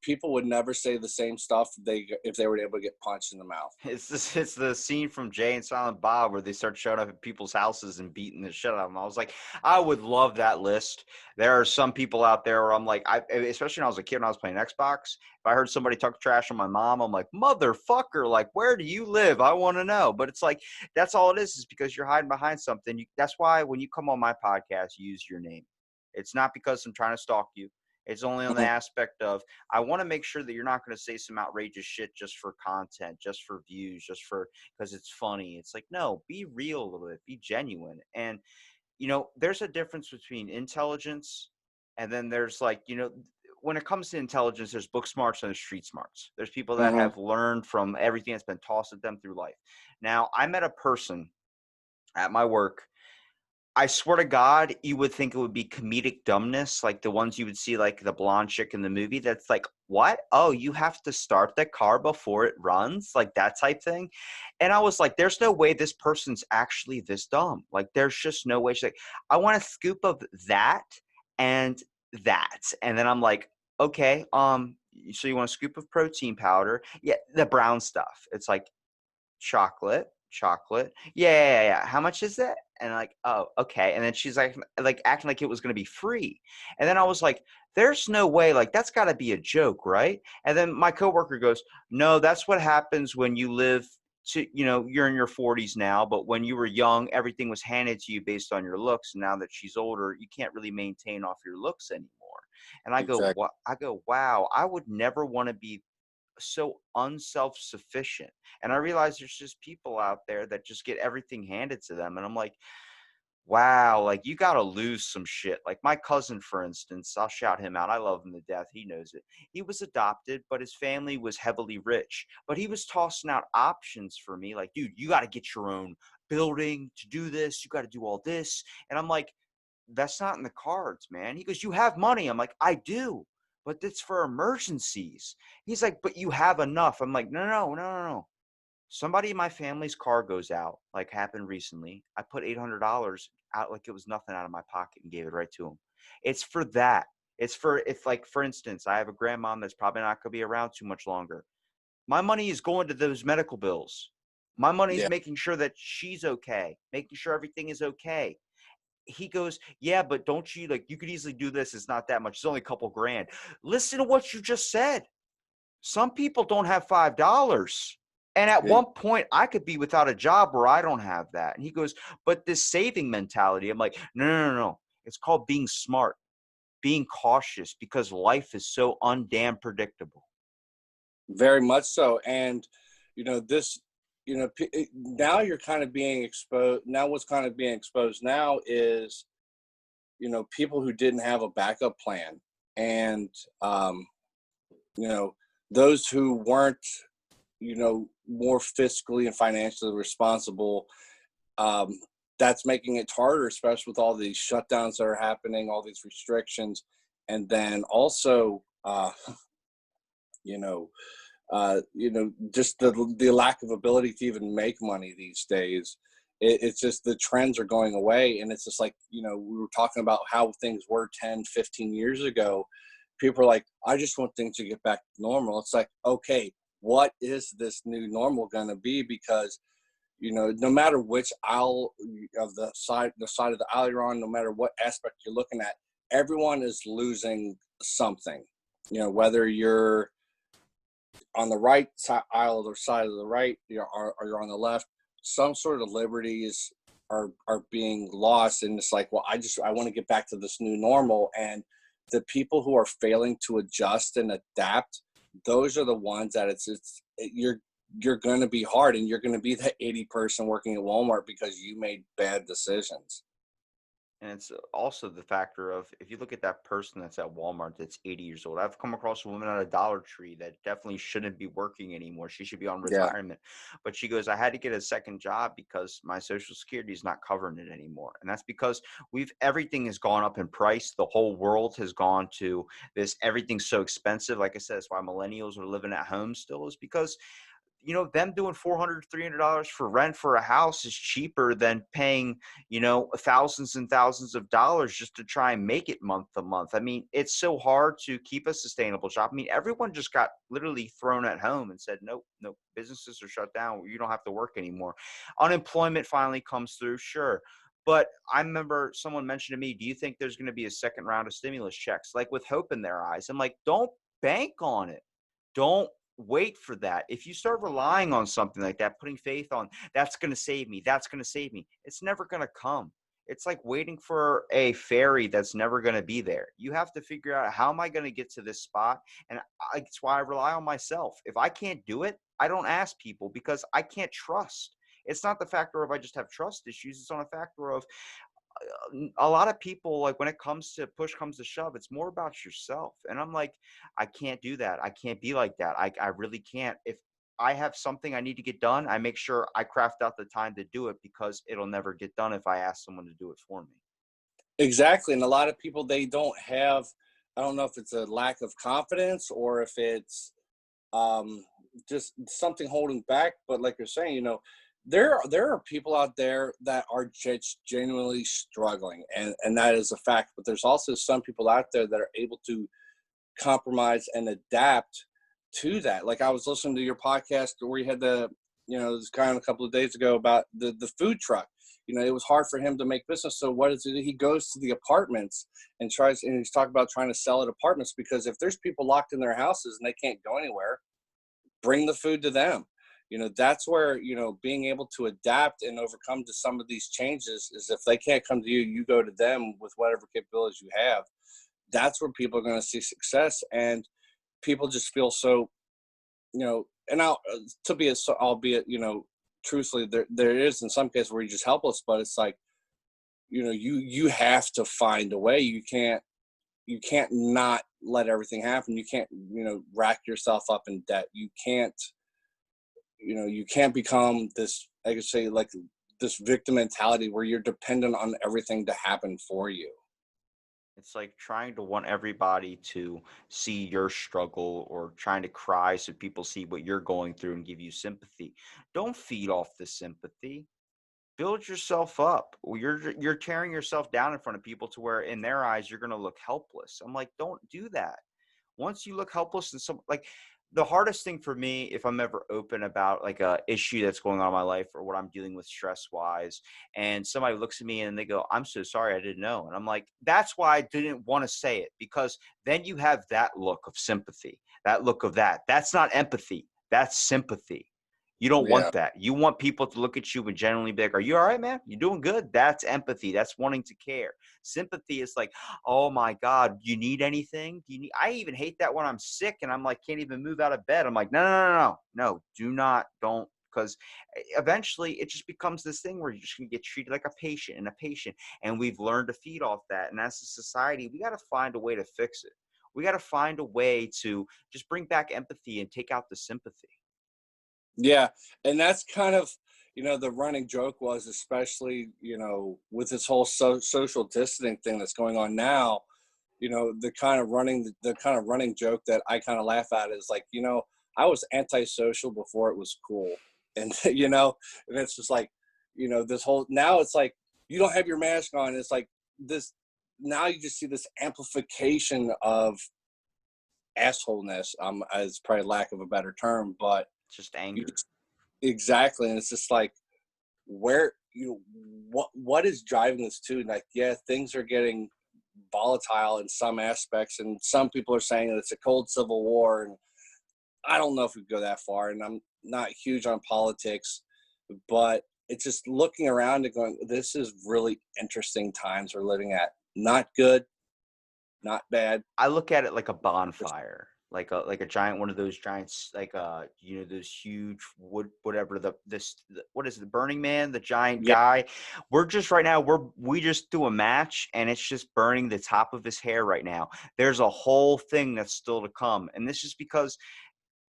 people would never say the same stuff if they were able to get punched in the mouth. It's the scene from Jay and Silent Bob where they start showing up at people's houses and beating the shit out of them. I was like, I would love that list. There are some people out there where I'm like, especially when I was a kid, when I was playing Xbox, if I heard somebody talk trash on my mom, I'm like, motherfucker, like, where do you live? I want to know. But it's like, that's all it is because you're hiding behind something. That's why when you come on my podcast, you use your name. It's not because I'm trying to stalk you. It's only on the Mhm. aspect of, I want to make sure that you're not going to say some outrageous shit just for content, just for views, just for because it's funny. It's like, no, be real a little bit, be genuine. And, there's a difference between intelligence and then there's like, when it comes to intelligence, there's book smarts and there's street smarts. There's people that Mhm. have learned from everything that's been tossed at them through life. Now, I met a person at my work. I swear to God, you would think it would be comedic dumbness, like the ones you would see, like the blonde chick in the movie. That's like, what? Oh, you have to start the car before it runs, like that type thing. And I was like, there's no way this person's actually this dumb. Like, there's just no way. She's like, I want a scoop of that and that. And then I'm like, okay, So you want a scoop of protein powder? Yeah, the brown stuff. It's like chocolate. Yeah, yeah, yeah. How much is that? And like, oh, okay. And then she's like acting like it was going to be free. And then I was like, there's no way. Like, that's got to be a joke, right? And then my coworker goes, no, that's what happens when you live to, you're in your 40s now, but when you were young, everything was handed to you based on your looks. And now that she's older, you can't really maintain off your looks anymore. And I go, Exactly. what? I go, wow, I would never want to be so unself-sufficient. And I realize there's just people out there that just get everything handed to them. And I'm like, wow, like you got to lose some shit. Like my cousin, for instance, I'll shout him out. I love him to death. He knows it. He was adopted, but his family was heavily rich. But he was tossing out options for me. Like, dude, you got to get your own building to do this. You got to do all this. And I'm like, that's not in the cards, man. He goes, you have money. I'm like, I do, but it's for emergencies. He's like, but you have enough. I'm like, no, no, no, no, no. Somebody in my family's car goes out, like happened recently. I put $800 out like it was nothing out of my pocket and gave it right to him. It's for that. It's for if, like, for instance, I have a grandmom that's probably not going to be around too much longer. My money is going to those medical bills. My money is Yeah. making sure that she's okay, making sure everything is okay. He goes, yeah, but don't you, like, you could easily do this. It's not that much. It's only a couple grand. Listen to what you just said. Some people don't have $5. And at Yeah. one point, I could be without a job where I don't have that. And he goes, but this saving mentality, I'm like, no, no, no, no. It's called being smart, being cautious, because life is so undamn predictable. Very much so. And, this, now you're kind of being exposed. Now, what's kind of being exposed now is, people who didn't have a backup plan. And, you know, those who weren't, more fiscally and financially responsible. Um, that's making it harder, especially with all these shutdowns that are happening, all these restrictions. And then also, you know, just the lack of ability to even make money these days. It's just the trends are going away, and it's just like, we were talking about how things were 10, 15 years ago. People are like, I just want things to get back to normal. It's like, okay, what is this new normal going to be? Because no matter which aisle of the side of the aisle you're on, no matter what aspect you're looking at, everyone is losing something. Whether you're on the right side aisle or side of the right, or you're on the left, some sort of liberties are being lost. And it's like, well, I want to get back to this new normal. And the people who are failing to adjust and adapt, those are the ones that you're going to be hard, and you're going to be the 80 person working at Walmart because you made bad decisions. And it's also the factor of, if you look at that person that's at Walmart that's 80 years old. I've come across a woman at a Dollar Tree that definitely shouldn't be working anymore. She should be on Yeah. retirement. But she goes, I had to get a second job because my Social Security is not covering it anymore. And that's because everything has gone up in price. The whole world has gone to this, everything's so expensive. Like I said, that's why millennials are living at home still, is because them doing $400, $300 for rent for a house is cheaper than paying, thousands and thousands of dollars just to try and make it month to month. I mean, it's so hard to keep a sustainable job. I mean, everyone just got literally thrown at home and said, nope, nope, businesses are shut down. You don't have to work anymore. Unemployment finally comes through, sure. But I remember someone mentioned to me, do you think there's going to be a second round of stimulus checks, like with hope in their eyes? I'm like, don't bank on it. Don't wait for that. If you start relying on something like that, putting faith on that's going to save me, that's going to save me, it's never going to come. It's like waiting for a ferry that's never going to be there. You have to figure out, how am I going to get to this spot? And it's why I rely on myself. If I can't do it, I don't ask people, because I can't trust. It's not the factor of I just have trust issues. It's on a factor of a lot of people, like when it comes to push comes to shove, it's more about yourself. And I'm like, I can't do that. I can't be like that. I really can't. If I have something I need to get done, I make sure I craft out the time to do it, because it'll never get done if I ask someone to do it for me. Exactly. And a lot of people, they don't have, I don't know if it's a lack of confidence or if it's um, just something holding back. But like you're saying, there are people out there that are just genuinely struggling, and that is a fact. But there's also some people out there that are able to compromise and adapt to that. Like I was listening to your podcast where you had this guy on a couple of days ago about the food truck. It was hard for him to make business. So what is it? He goes to the apartments and he's talking about trying to sell at apartments, because if there's people locked in their houses and they can't go anywhere, bring the food to them. That's where, being able to adapt and overcome to some of these changes is, if they can't come to you, you go to them with whatever capabilities you have. That's where people are going to see success. And people just feel so, and albeit, truthfully, there is in some cases where you're just helpless, but it's like, you have to find a way. You can't not let everything happen. You can't, rack yourself up in debt. You can't become this, I could say, like this victim mentality where you're dependent on everything to happen for you. It's like trying to want everybody to see your struggle, or trying to cry so people see what you're going through and give you sympathy. Don't feed off the sympathy. Build yourself up. Well, you're tearing yourself down in front of people to where in their eyes you're going to look helpless. I'm like, don't do that. Once you look helpless and like, the hardest thing for me, if I'm ever open about like a issue that's going on in my life or what I'm dealing with stress wise, and somebody looks at me and they go, I'm so sorry, I didn't know. And I'm like, that's why I didn't want to say it, because then you have that look of sympathy, that look of that's not empathy. That's sympathy. You don't Yeah. want that. You want people to look at you and genuinely be like, are you all right, man? You doing good? That's empathy. That's wanting to care. Sympathy is like, oh my God, you need anything? Do you need? I even hate that when I'm sick and I'm like, can't even move out of bed. I'm like, no, do not, don't. Because eventually it just becomes this thing where you're just going to get treated like a patient and a patient. And we've learned to feed off that. And as a society, we got to find a way to fix it. We got to find a way to just bring back empathy and take out the sympathy. Yeah. And that's kind of, the running joke was, especially, with this whole social distancing thing that's going on now, the kind of running joke that I kind of laugh at is like, I was antisocial before it was cool. And, and it's just like, this whole, now it's like, you don't have your mask on. It's like this, now you just see this amplification of assholeness, as probably lack of a better term, but Just you anger. just, exactly. And it's just like, where, what is driving this to? Like, yeah, things are getting volatile in some aspects, and some people are saying that it's a cold civil war, and I don't know if we go that far, and I'm not huge on politics, but it's just looking around and going, this is really interesting times we're living at. Not good, not bad. I look at it like a bonfire, like a giant, one of those giants, like those huge wood, whatever what is it, the Burning Man, the giant Yeah. guy. We're just right now, we just do a match and it's just burning the top of his hair right now. There's a whole thing that's still to come, and this is because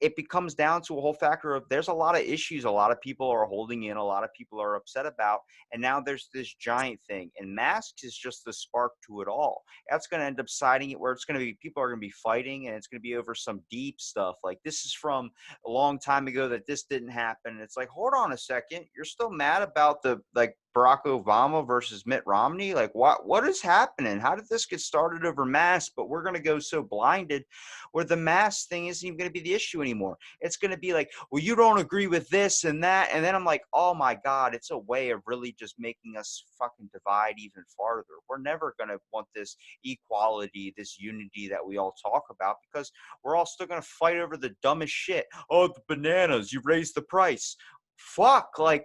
it becomes down to a whole factor of there's a lot of issues a lot of people are holding in, a lot of people are upset about, and now there's this giant thing, and masks is just the spark to it all. That's going to end up siding it where it's going to be, people are going to be fighting, and it's going to be over some deep stuff like this is from a long time ago that this didn't happen, and it's like, hold on a second, you're still mad about the, like, Barack Obama versus Mitt Romney? Like, what is happening? How did this get started over masks, but we're going to go so blinded where the mask thing isn't even going to be the issue anymore? It's going to be like, well, you don't agree with this and that. And then I'm like, oh my God, it's a way of really just making us fucking divide even farther. We're never going to want this equality, this unity that we all talk about, because we're all still going to fight over the dumbest shit. Oh, the bananas, you raised the price. Fuck, like,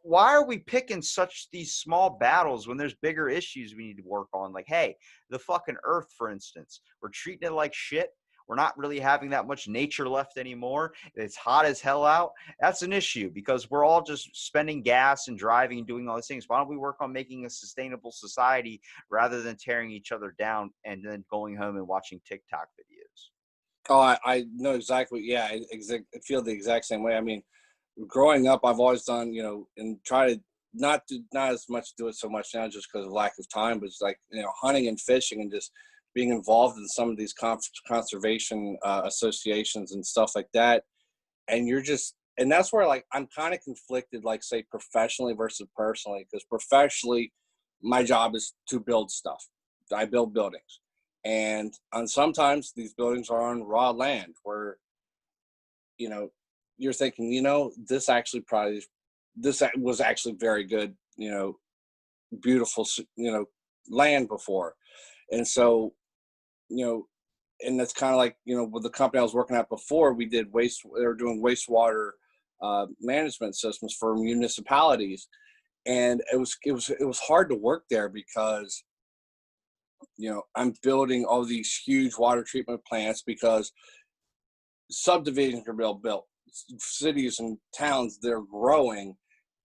why are we picking these small battles when there's bigger issues we need to work on? Like, hey, the fucking earth, for instance, we're treating it like shit. We're not really having that much nature left anymore. It's hot as hell out. That's an issue because we're all just spending gas and driving and doing all these things. Why don't we work on making a sustainable society rather than tearing each other down and then going home and watching TikTok videos? Oh, I know exactly. Yeah, I feel the exact same way. I mean, growing up, I've always done, and try to not as much do it so much now just because of lack of time, but it's like, hunting and fishing and just being involved in some of these conservation associations and stuff like that. And and that's where, like, I'm kind of conflicted, like, say, professionally versus personally, because professionally, my job is to build stuff. I build buildings. And on sometimes these buildings are on raw land where, you know, you're thinking, this was actually very good, beautiful, land before. And so, you know, and that's kind of like, with the company I was working at before, they were doing wastewater management systems for municipalities. And it was hard to work there because, I'm building all these huge water treatment plants because subdivisions are being built, cities and towns, they're growing.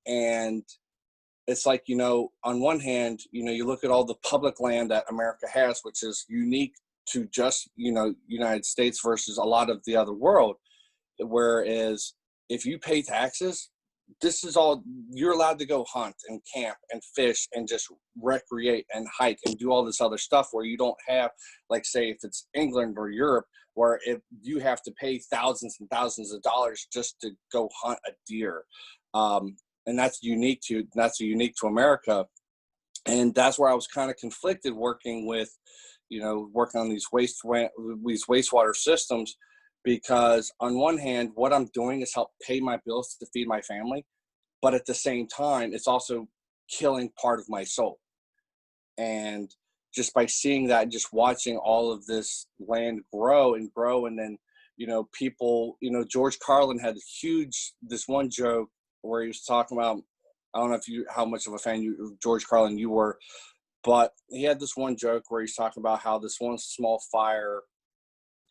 And it's like, on one hand, you look at all the public land that America has, which is unique to just, United States versus a lot of the other world. Whereas if you pay taxes, this is all you're allowed to go hunt and camp and fish and just recreate and hike and do all this other stuff where you don't have, like, say, if it's England or Europe, where if you have to pay thousands and thousands of dollars just to go hunt a deer. And that's unique to America. And that's where I was kind of conflicted working on these wastewater systems, because on one hand, what I'm doing is help pay my bills to feed my family, but at the same time, it's also killing part of my soul. And just by seeing that, just watching all of this land grow and grow, and then, people, George Carlin had this one joke where he was talking about, I don't know how much of a fan of George Carlin you were, but he had this one joke where he's talking about how this one small fire,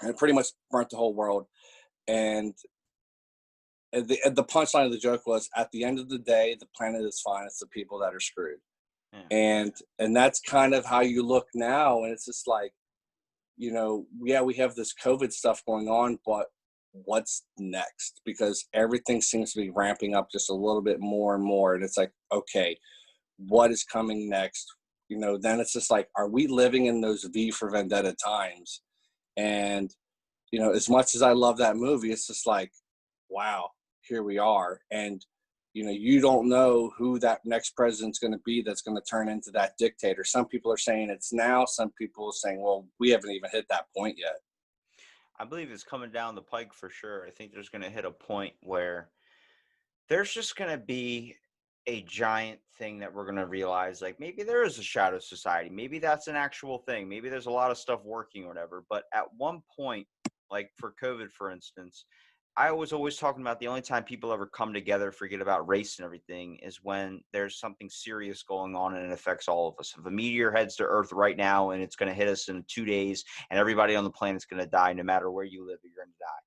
and it pretty much burnt the whole world. And the punchline of the joke was, at the end of the day, the planet is fine. It's the people that are screwed. Yeah. And that's kind of how you look now. And it's just like, yeah, we have this COVID stuff going on, but what's next? Because everything seems to be ramping up just a little bit more and more. And it's like, okay, what is coming next? Then it's just like, are we living in those V for Vendetta times? And, as much as I love that movie, it's just like, wow, here we are. And, you don't know who that next president's going to be that's going to turn into that dictator. Some people are saying it's now. Some people are saying, well, we haven't even hit that point yet. I believe it's coming down the pike for sure. I think there's going to hit a point where there's just going to be a giant thing that we're going to realize, like, maybe there is a shadow society. Maybe that's an actual thing. Maybe there's a lot of stuff working or whatever. But at one point, like for COVID, for instance, I was always talking about the only time people ever come together, forget about race and everything, is when there's something serious going on and it affects all of us. If a meteor heads to Earth right now and it's going to hit us in 2 days and everybody on the planet's going to die, no matter where you live, you're going to die.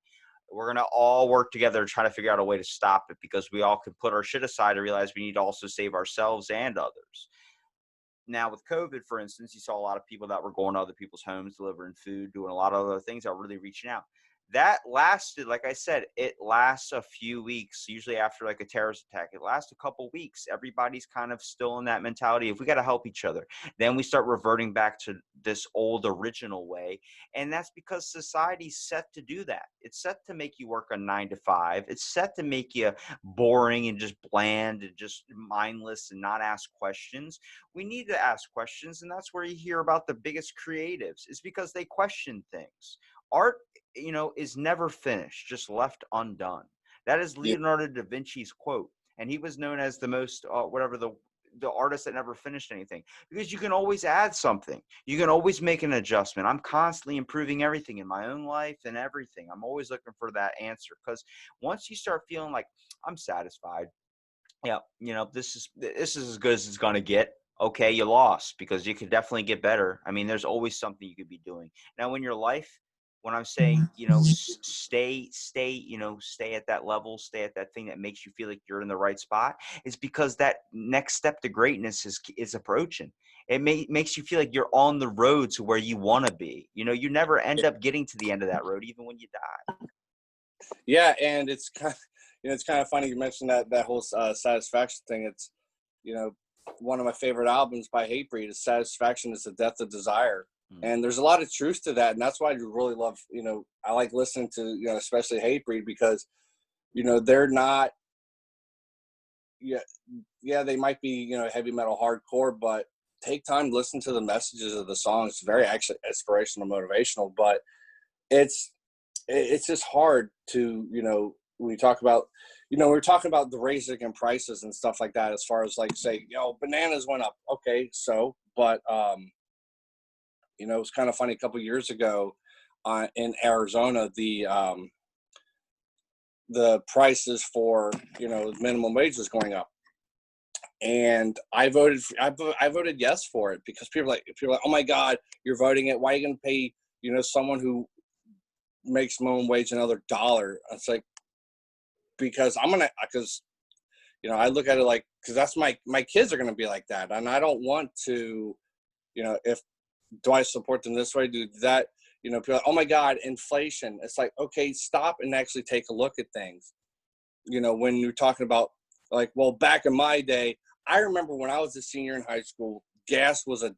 We're going to all work together to try to figure out a way to stop it, because we all can put our shit aside and realize we need to also save ourselves and others. Now with COVID, for instance, you saw a lot of people that were going to other people's homes, delivering food, doing a lot of other things that were really reaching out. That lasted, like I said, it lasts a few weeks, usually after like a terrorist attack. It lasts a couple weeks. Everybody's kind of still in that mentality of we got to help each other. Then we start reverting back to this old original way. And that's because society's set to do that. It's set to make you work a 9 to 5. It's set to make you boring and just bland and just mindless and not ask questions. We need to ask questions. And that's where you hear about the biggest creatives, is because they question things. Art, is never finished, just left undone. That is Yeah. Leonardo da Vinci's quote. And he was known as the most, the artist that never finished anything, because you can always add something. You can always make an adjustment. I'm constantly improving everything in my own life and everything. I'm always looking for that answer, because once you start feeling like I'm satisfied, yeah, this is as good as it's going to get. Okay, you lost, because you could definitely get better. I mean, there's always something you could be doing. Now in your life, when I'm saying, stay at that level, stay at that thing that makes you feel like you're in the right spot, is because that next step to greatness is approaching. It makes you feel like you're on the road to where you want to be. You never end up getting to the end of that road, even when you die. Yeah, and it's kind of funny you mentioned that whole satisfaction thing. It's, one of my favorite albums by Hatebreed is "Satisfaction is the Death of Desire," and there's a lot of truth to that, and that's why I really love. I like listening to, especially Hatebreed, because they're not. Yeah, they might be heavy metal hardcore, but take time to listen to the messages of the songs. It's very actually inspirational, motivational, but it's just hard to, when you talk about, we're talking about the raising in prices and stuff like that, as far as like, say, bananas went up. Okay. So, but, it was kind of funny a couple of years ago in Arizona, the prices for, minimum wage was going up. And I voted yes for it, because people are like, oh my God, you're voting it. Why are you going to pay, someone who makes minimum wage another dollar? It's like, because I look at it like, because that's my kids are going to be like that. And I don't want to, do I support them this way? Do that? People are like, oh my God, inflation. It's like, okay, stop and actually take a look at things. When you're talking about, like, well, back in my day, I remember when I was a senior in high school, gas was $1.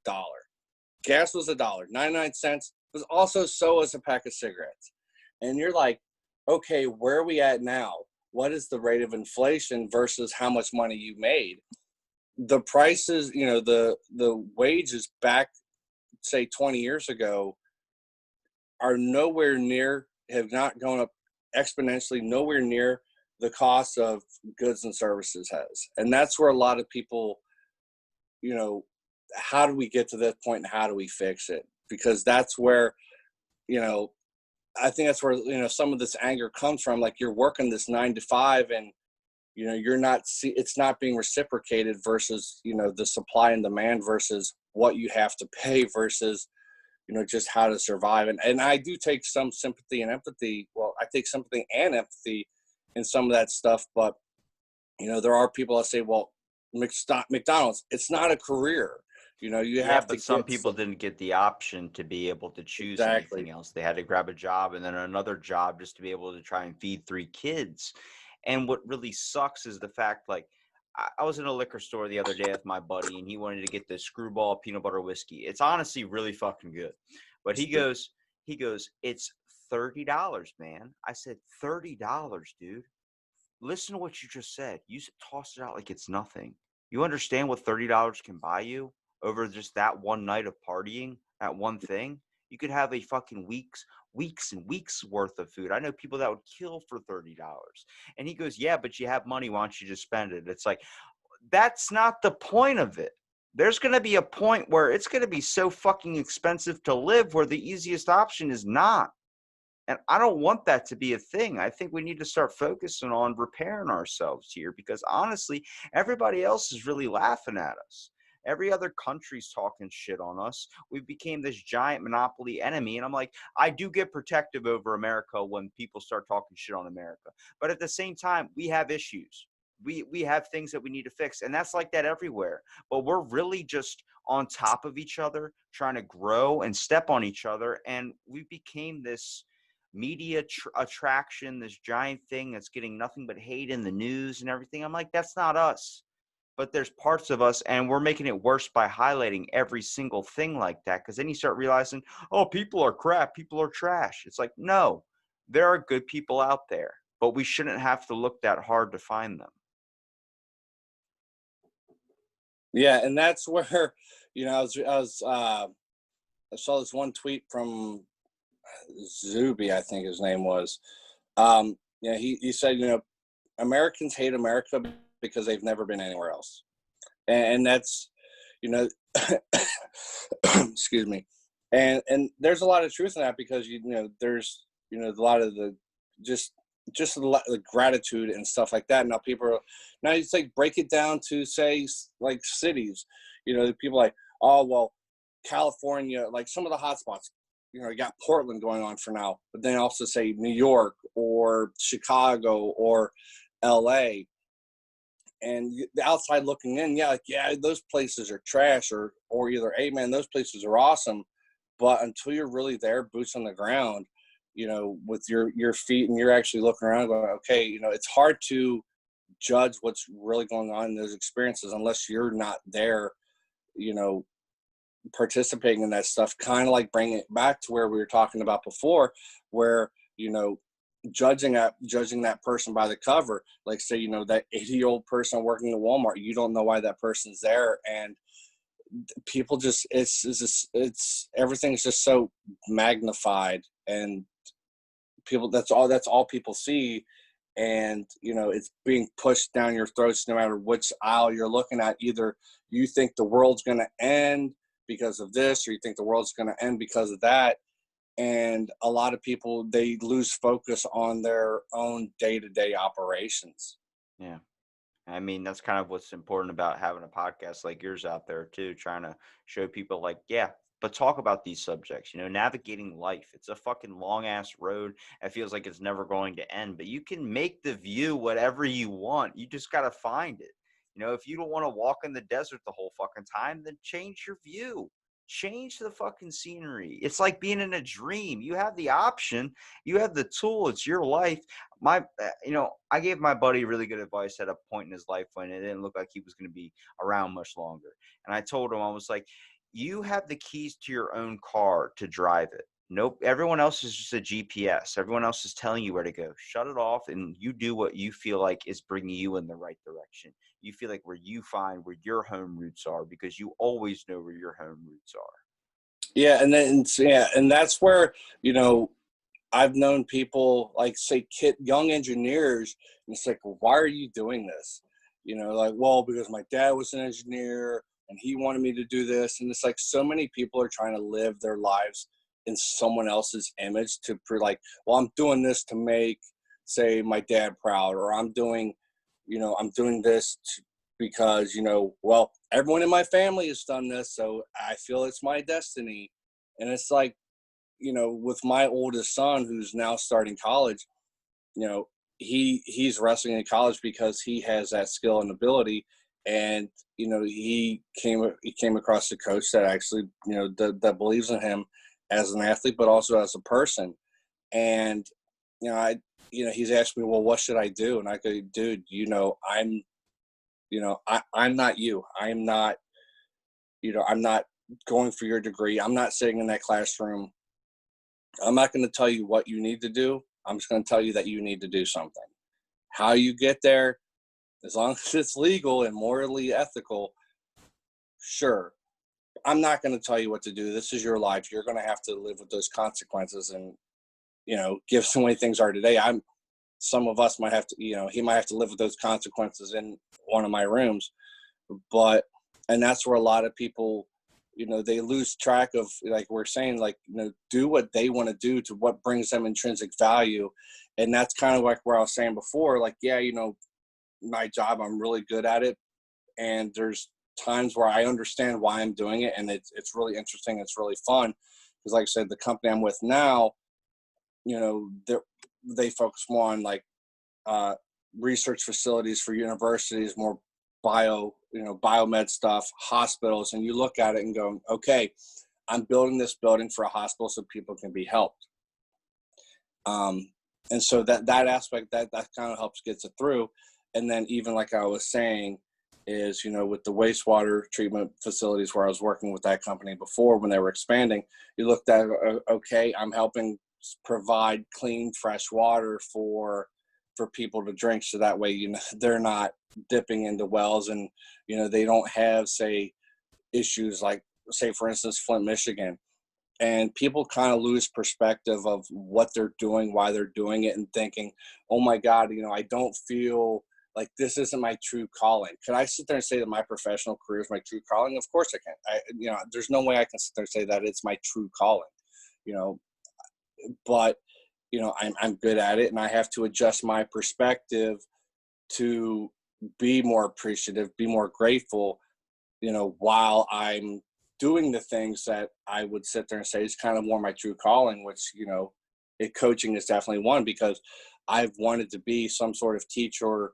Gas was $1, 99 cents. It was also so as a pack of cigarettes. And you're like, okay, where are we at now? What is the rate of inflation versus how much money you made? The prices, the wages back, say 20 years ago, are nowhere near, have not gone up exponentially, nowhere near the cost of goods and services has. And that's where a lot of people, how do we get to this point and how do we fix it? Because that's where, I think that's where, some of this anger comes from. Like, you're working this 9 to 5 and, it's not being reciprocated versus, the supply and demand versus what you have to pay versus, just how to survive. And I do take some sympathy and empathy. Well, I take sympathy and empathy in some of that stuff, but, there are people that say, well, McDonald's, it's not a career. You Yeah, have to but some get people didn't get the option to be able to choose exactly. anything else. They had to grab a job and then another job just to be able to try and feed 3 kids. And what really sucks is the fact, like, I was in a liquor store the other day with my buddy, and he wanted to get the Screwball peanut butter whiskey. It's honestly really fucking good. But he goes, it's $30, man. I said, $30, dude. Listen to what you just said. You tossed it out like it's nothing. You understand what $30 can buy you over just that one night of partying, that one thing? You could have a fucking weeks and weeks worth of food. I know people that would kill for $30. And he goes, yeah, but you have money. Why don't you just spend it? It's like, that's not the point of it. There's going to be a point where it's going to be so fucking expensive to live where the easiest option is not. And I don't want that to be a thing. I think we need to start focusing on repairing ourselves here, because honestly, everybody else is really laughing at us. Every other country's talking shit on us. We became this giant monopoly enemy. And I'm like, I do get protective over America when people start talking shit on America. But at the same time, we have issues. We have things that we need to fix. And that's like that everywhere. But we're really just on top of each other, trying to grow and step on each other. And we became this media attraction, this giant thing that's getting nothing but hate in the news and everything. I'm like, that's not us. But there's parts of us, and we're making it worse by highlighting every single thing like that. Because then you start realizing, oh, people are crap, people are trash. It's like, no, there are good people out there, but we shouldn't have to look that hard to find them. Yeah. And that's where, I saw this one tweet from Zuby, I think his name was. He said, Americans hate America because they've never been anywhere else. And that's, you know, excuse me. And there's a lot of truth in that, because, there's, a lot of the, just a lot of gratitude and stuff like that. Now now it's like, break it down to, say, like cities, people like, oh, well, California, like some of the hot spots, you got Portland going on for now, but then also say New York or Chicago or LA. And the outside looking in, those places are trash, or either, hey man, those places are awesome. But until you're really there, boots on the ground, with your feet, and you're actually looking around going, okay, it's hard to judge what's really going on in those experiences unless you're not there, participating in that stuff. Kind of like bringing it back to where we were talking about before, where, judging that person by the cover, like, say, that 80-year-old person working at Walmart, you don't know why that person's there. And people just, it's everything's just so magnified, and people, that's all people see. And it's being pushed down your throats no matter which aisle you're looking at. Either you think the world's going to end because of this, or you think the world's going to end because of that. And a lot of people, they lose focus on their own day-to-day operations. Yeah. I mean, that's kind of what's important about having a podcast like yours out there too, trying to show people like, yeah, but talk about these subjects, navigating life. It's a fucking long ass road. It feels like it's never going to end, but you can make the view whatever you want. You just got to find it. If you don't want to walk in the desert the whole fucking time, then change your view. Change the fucking scenery. It's like being in a dream. You have the option, you have the tool. It's your life. I gave my buddy really good advice at a point in his life when it didn't look like he was going to be around much longer. And I told him, I was like, you have the keys to your own car to drive it. Nope. Everyone else is just a GPS. Everyone else is telling you where to go. Shut it off and you do what you feel like is bringing you in the right direction. You feel like where you find where your home roots are, because you always know where your home roots are. Yeah. And then, yeah. And that's where, I've known people like, say, young engineers, and it's like, well, why are you doing this? Like, well, because my dad was an engineer and he wanted me to do this. And it's like, so many people are trying to live their lives in someone else's image to like, well, I'm doing this to make, say, my dad proud, or I'm doing this because, well, everyone in my family has done this, so I feel it's my destiny. And it's like, with my oldest son, who's now starting college, he's wrestling in college because he has that skill and ability. And he came across a coach that actually that believes in him as an athlete, but also as a person. And he's asked me, well, what should I do? And I go, dude, I'm not you. I'm not going for your degree. I'm not sitting in that classroom. I'm not going to tell you what you need to do. I'm just going to tell you that you need to do something. How you get there, as long as it's legal and morally ethical, sure. I'm not going to tell you what to do. This is your life. You're going to have to live with those consequences. And, given the way things are today, some of us might have to, he might have to live with those consequences in one of my rooms. And that's where a lot of people, they lose track of, like we're saying, like, do what they want to do to what brings them intrinsic value. And that's kind of like where I was saying before, like, yeah, my job, I'm really good at it. And there's times where I understand why I'm doing it. And it's really interesting. It's really fun. Because like I said, the company I'm with now, they focus more on like research facilities for universities, more biomed stuff, hospitals. And you look at it and go, okay, I'm building this building for a hospital so people can be helped. And so that aspect, that kind of helps gets it through. And then even like I was saying is, with the wastewater treatment facilities where I was working with that company before when they were expanding, you looked at, okay, I'm helping provide clean, fresh water for people to drink. So that way, they're not dipping into wells and, they don't have, say, issues like, say, for instance, Flint, Michigan. And people kind of lose perspective of what they're doing, why they're doing it, and thinking, oh my God, I don't feel like this isn't my true calling. Can I sit there and say that my professional career is my true calling? Of course I can. There's no way I can sit there and say that it's my true calling, but I'm good at it, and I have to adjust my perspective to be more appreciative, be more grateful, while I'm doing the things that I would sit there and say is kind of more my true calling, which, coaching is definitely one, because I've wanted to be some sort of teacher,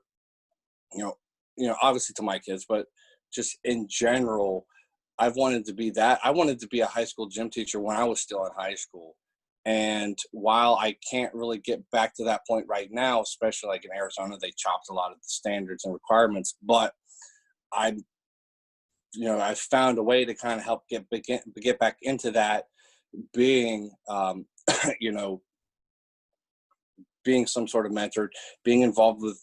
obviously to my kids, but just in general, I've wanted to be that. I wanted to be a high school gym teacher when I was still in high school. And while I can't really get back to that point right now, especially like in Arizona, they chopped a lot of the standards and requirements, but I found a way to kind of help get back into that, being, being some sort of mentor, being involved with,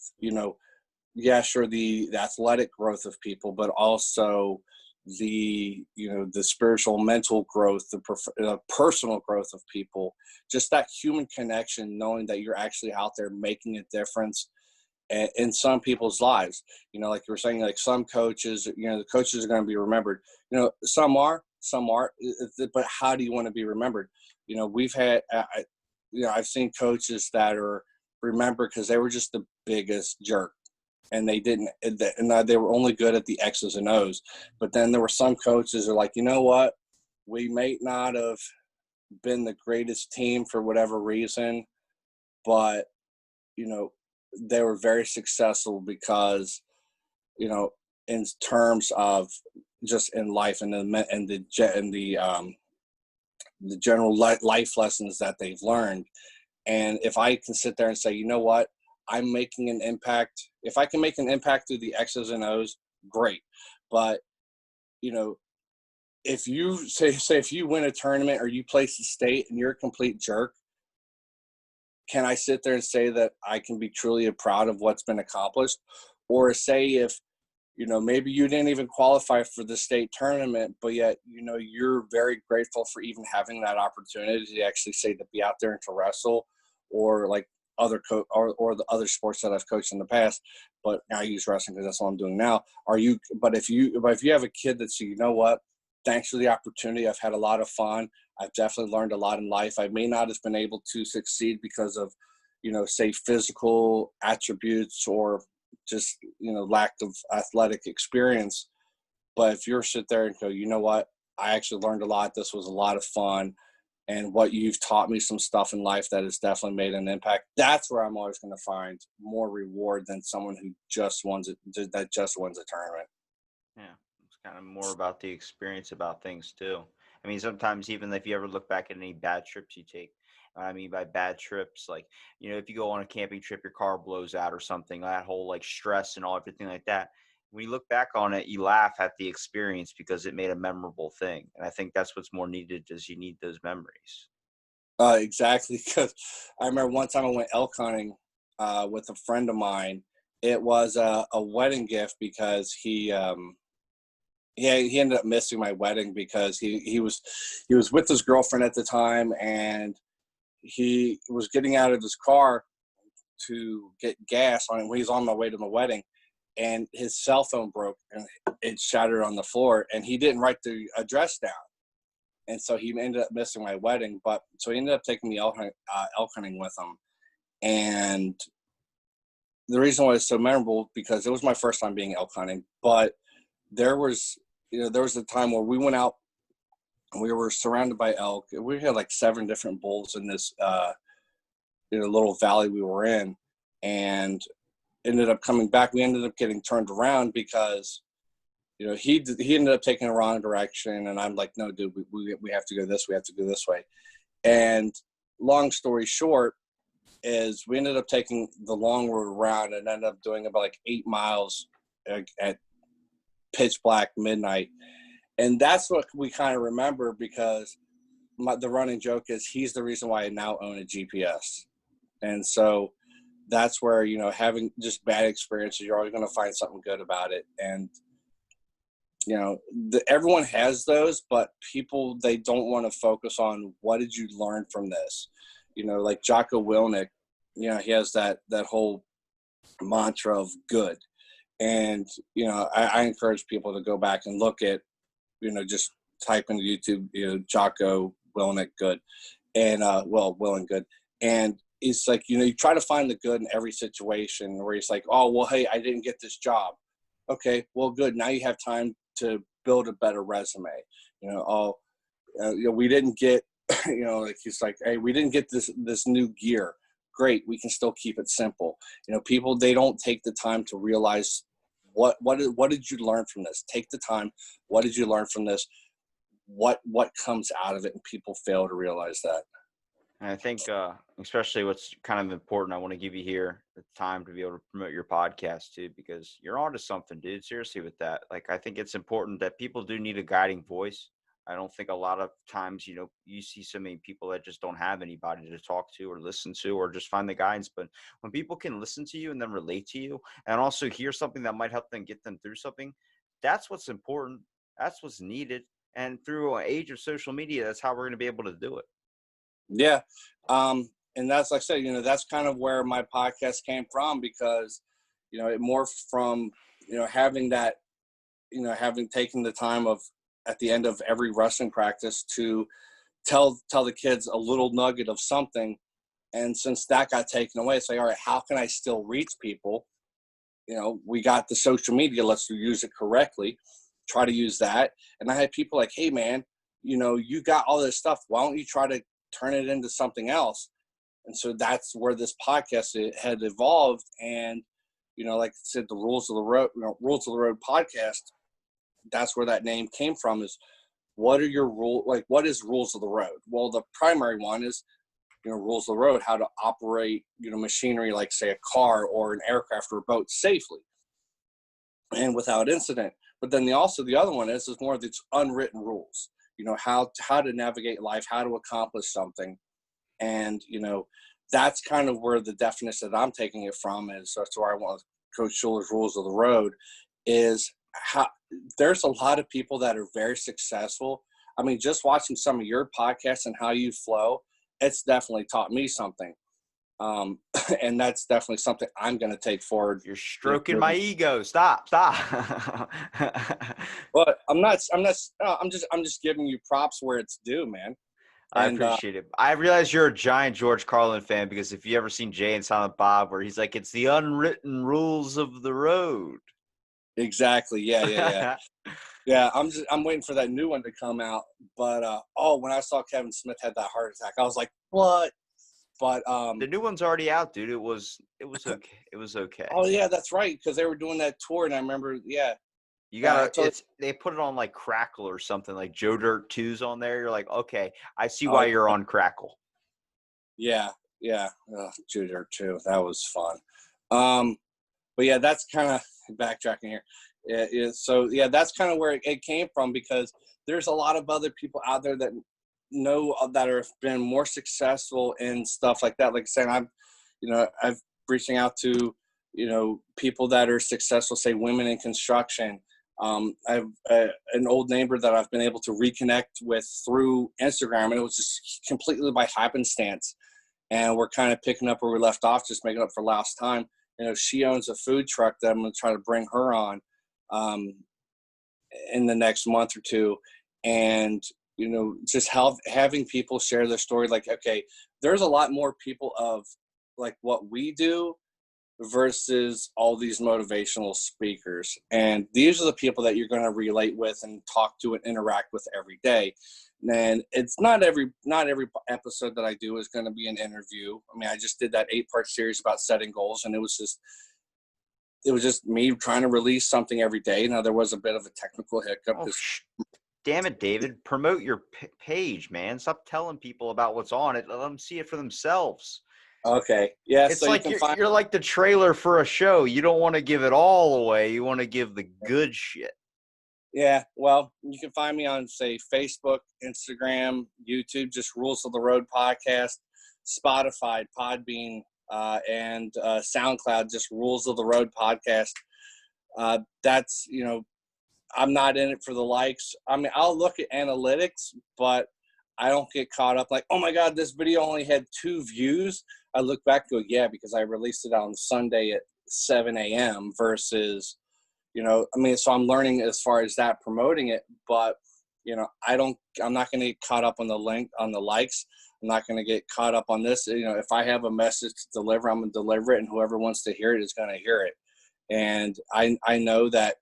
yeah, sure, the athletic growth of people, but also, the spiritual, mental growth, the personal growth of people, just that human connection, knowing that you're actually out there making a difference in some people's lives. Like you were saying, like some coaches, the coaches are going to be remembered. Some are, but how do you want to be remembered? We've had, I've seen coaches that are remembered because they were just the biggest jerk, and they didn't, and they were only good at the X's and O's. But then there were some coaches that are like, you know what, we may not have been the greatest team for whatever reason, but you know they were very successful because you know in terms of just in life and the general life lessons that they've learned. And if I can sit there and say, you know what, I'm making an impact, if I can make an impact through the X's and O's, great. But you know if you say if you win a tournament or you place the state and you're a complete jerk, can I sit there and say that I can be truly proud of what's been accomplished? Or say if, maybe you didn't even qualify for the state tournament, but yet, you're very grateful for even having that opportunity to actually say to be out there and to wrestle, or like or the other sports that I've coached in the past, but I use wrestling because that's what I'm doing now. But if you have a kid that's, you know what, thanks for the opportunity. I've had a lot of fun. I've definitely learned a lot in life. I may not have been able to succeed because of, say physical attributes or just, lack of athletic experience. But if you're sit there and go, you know what, I actually learned a lot. This was a lot of fun. And what you've taught me some stuff in life that has definitely made an impact. That's where I'm always going to find more reward than someone who just wins it, that just wins a tournament. Yeah, it's kind of more about the experience about things too. I mean, sometimes even if you ever look back at any bad trips you take, what I mean by bad trips, like, if you go on a camping trip, your car blows out or something, that whole like stress and all everything like that. When you look back on it, you laugh at the experience because it made a memorable thing. And I think that's what's more needed, is you need those memories. Exactly, because I remember one time I went elk hunting with a friend of mine. It was a wedding gift because he ended up missing my wedding because he was with his girlfriend at the time, and he was getting out of his car to get gas on it when he was on my way to my wedding, and his cell phone broke and it shattered on the floor, and he didn't write the address down, and so he ended up missing my wedding. But so he ended up taking me elk hunting with him, and the reason why it's so memorable because it was my first time being elk hunting. But there was there was a time where we went out and we were surrounded by elk. We had like 7 different bulls in this little valley we were in, and ended up coming back. We ended up getting turned around because he ended up taking the wrong direction, and I'm like, no, dude, we have to go this, we have to go this way. And long story short is we ended up taking the long road around and ended up doing about like 8 miles at pitch black midnight. And that's what we kind of remember because the running joke is he's the reason why I now own a GPS. And so that's where, having just bad experiences, you're always going to find something good about it. And, everyone has those, but people, they don't want to focus on what did you learn from this? Like Jocko Willink, he has that whole mantra of good. And, I encourage people to go back and look at, just type into YouTube, Jocko Willink good. And, Willink good. And it's like, you try to find the good in every situation where he's like, oh, well, hey, I didn't get this job. Okay, well, good. Now you have time to build a better resume. We didn't get, like he's like, hey, we didn't get this new gear. Great, we can still keep it simple. People, they don't take the time to realize what did you learn from this? Take the time. What did you learn from this? What comes out of it? And people fail to realize that. And I think, especially what's kind of important, I want to give you here the time to be able to promote your podcast too, because you're onto something, dude. Seriously, with that, like, I think it's important that people do need a guiding voice. I don't think a lot of times, you see so many people that just don't have anybody to talk to or listen to or just find the guidance. But when people can listen to you and then relate to you and also hear something that might help them get them through something, that's what's important. That's what's needed. And through an age of social media, that's how we're going to be able to do it. Yeah. And that's, like I said, that's kind of where my podcast came from, because, it morphed from, having that, having taken the time of at the end of every wrestling practice to tell the kids a little nugget of something. And since that got taken away, it's like, all right, how can I still reach people? We got the social media, let's use it correctly, try to use that. And I had people like, hey man, you got all this stuff, why don't you try to turn it into something else? And so that's where this podcast had evolved. And, like I said, the Rules of the Road, Rules of the Road podcast, that's where that name came from. Is what are your rules? Like, what is Rules of the Road? Well, the primary one is, rules of the road, how to operate, machinery, like say a car or an aircraft or a boat safely and without incident. But then the other one is more of these unwritten rules, how to navigate life, how to accomplish something. And, that's kind of where the definition that I'm taking it from is. That's where I want Coach Shuler's Rules of the Road is how there's a lot of people that are very successful. I mean, just watching some of your podcasts and how you flow, it's definitely taught me something. And that's definitely something I'm going to take forward. You're stroking my ego. Stop. But I'm just giving you props where it's due, man. I appreciate it. I realize you're a giant George Carlin fan, because if you ever seen Jay and Silent Bob, where he's like, it's the unwritten rules of the road. Exactly. Yeah. Yeah. I'm waiting for that new one to come out. But, when I saw Kevin Smith had that heart attack, I was like, what? But, the new one's already out, dude. It was okay. It was okay. Oh yeah, that's right. Cause they were doing that tour and I remember, yeah. You gotta, they put it on like Crackle or something, like Joe Dirt 2's on there. You're like, okay, I see why you're on Crackle. Yeah. Joe Dirt 2. That was fun. But yeah, that's kind of backtracking here. So yeah, that's kind of where it came from, because there's a lot of other people out there that know that have been more successful in stuff like that. Like I said, I've reaching out to, people that are successful, say women in construction. I have an old neighbor that I've been able to reconnect with through Instagram, and it was just completely by happenstance. And we're kind of picking up where we left off, just making up for last time. She owns a food truck that I'm going to try to bring her on in the next month or two. And, just having people share their story. Like, okay, there's a lot more people of like what we do versus all these motivational speakers. And these are the people that you're going to relate with and talk to and interact with every day. And it's not every episode that I do is going to be an interview. I mean, I just did that 8-part series about setting goals, and it was just me trying to release something every day. Now there was a bit of a technical hiccup. Oh, damn it, David! Promote your page, man. Stop telling people about what's on it. Let them see it for themselves. Okay. Yeah. It's so like you're like the trailer for a show. You don't want to give it all away. You want to give the good shit. Yeah. Well, you can find me on, say, Facebook, Instagram, YouTube, just Rules of the Road Podcast, Spotify, Podbean, and SoundCloud, just Rules of the Road Podcast. That's, I'm not in it for the likes. I mean, I'll look at analytics, but I don't get caught up like, oh my God, this video only had 2 views. I look back and go, yeah, because I released it on Sunday at 7 a.m. versus, so I'm learning as far as that, promoting it, but, I'm not going to get caught up on the likes. I'm not going to get caught up on this. If I have a message to deliver, I'm going to deliver it, and whoever wants to hear it is going to hear it. And I know that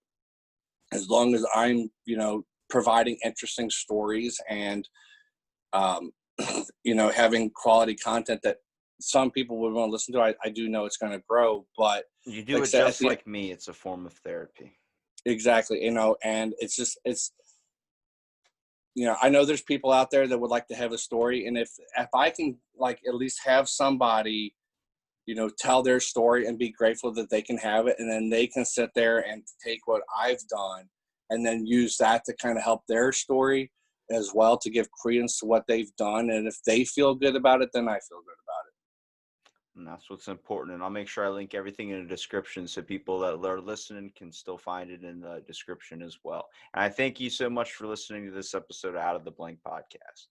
as long as I'm, providing interesting stories and, having quality content that some people would want to listen to, I do know it's going to grow. But you do it just like me. It's a form of therapy. Exactly. And it's I know there's people out there that would like to have a story. And if I can like at least have somebody, tell their story and be grateful that they can have it. And then they can sit there and take what I've done and then use that to kind of help their story as well, to give credence to what they've done. And if they feel good about it, then I feel good about it. And that's what's important. And I'll make sure I link everything in the description so people that are listening can still find it in the description as well. And I thank you so much for listening to this episode of Out of the Blank podcast.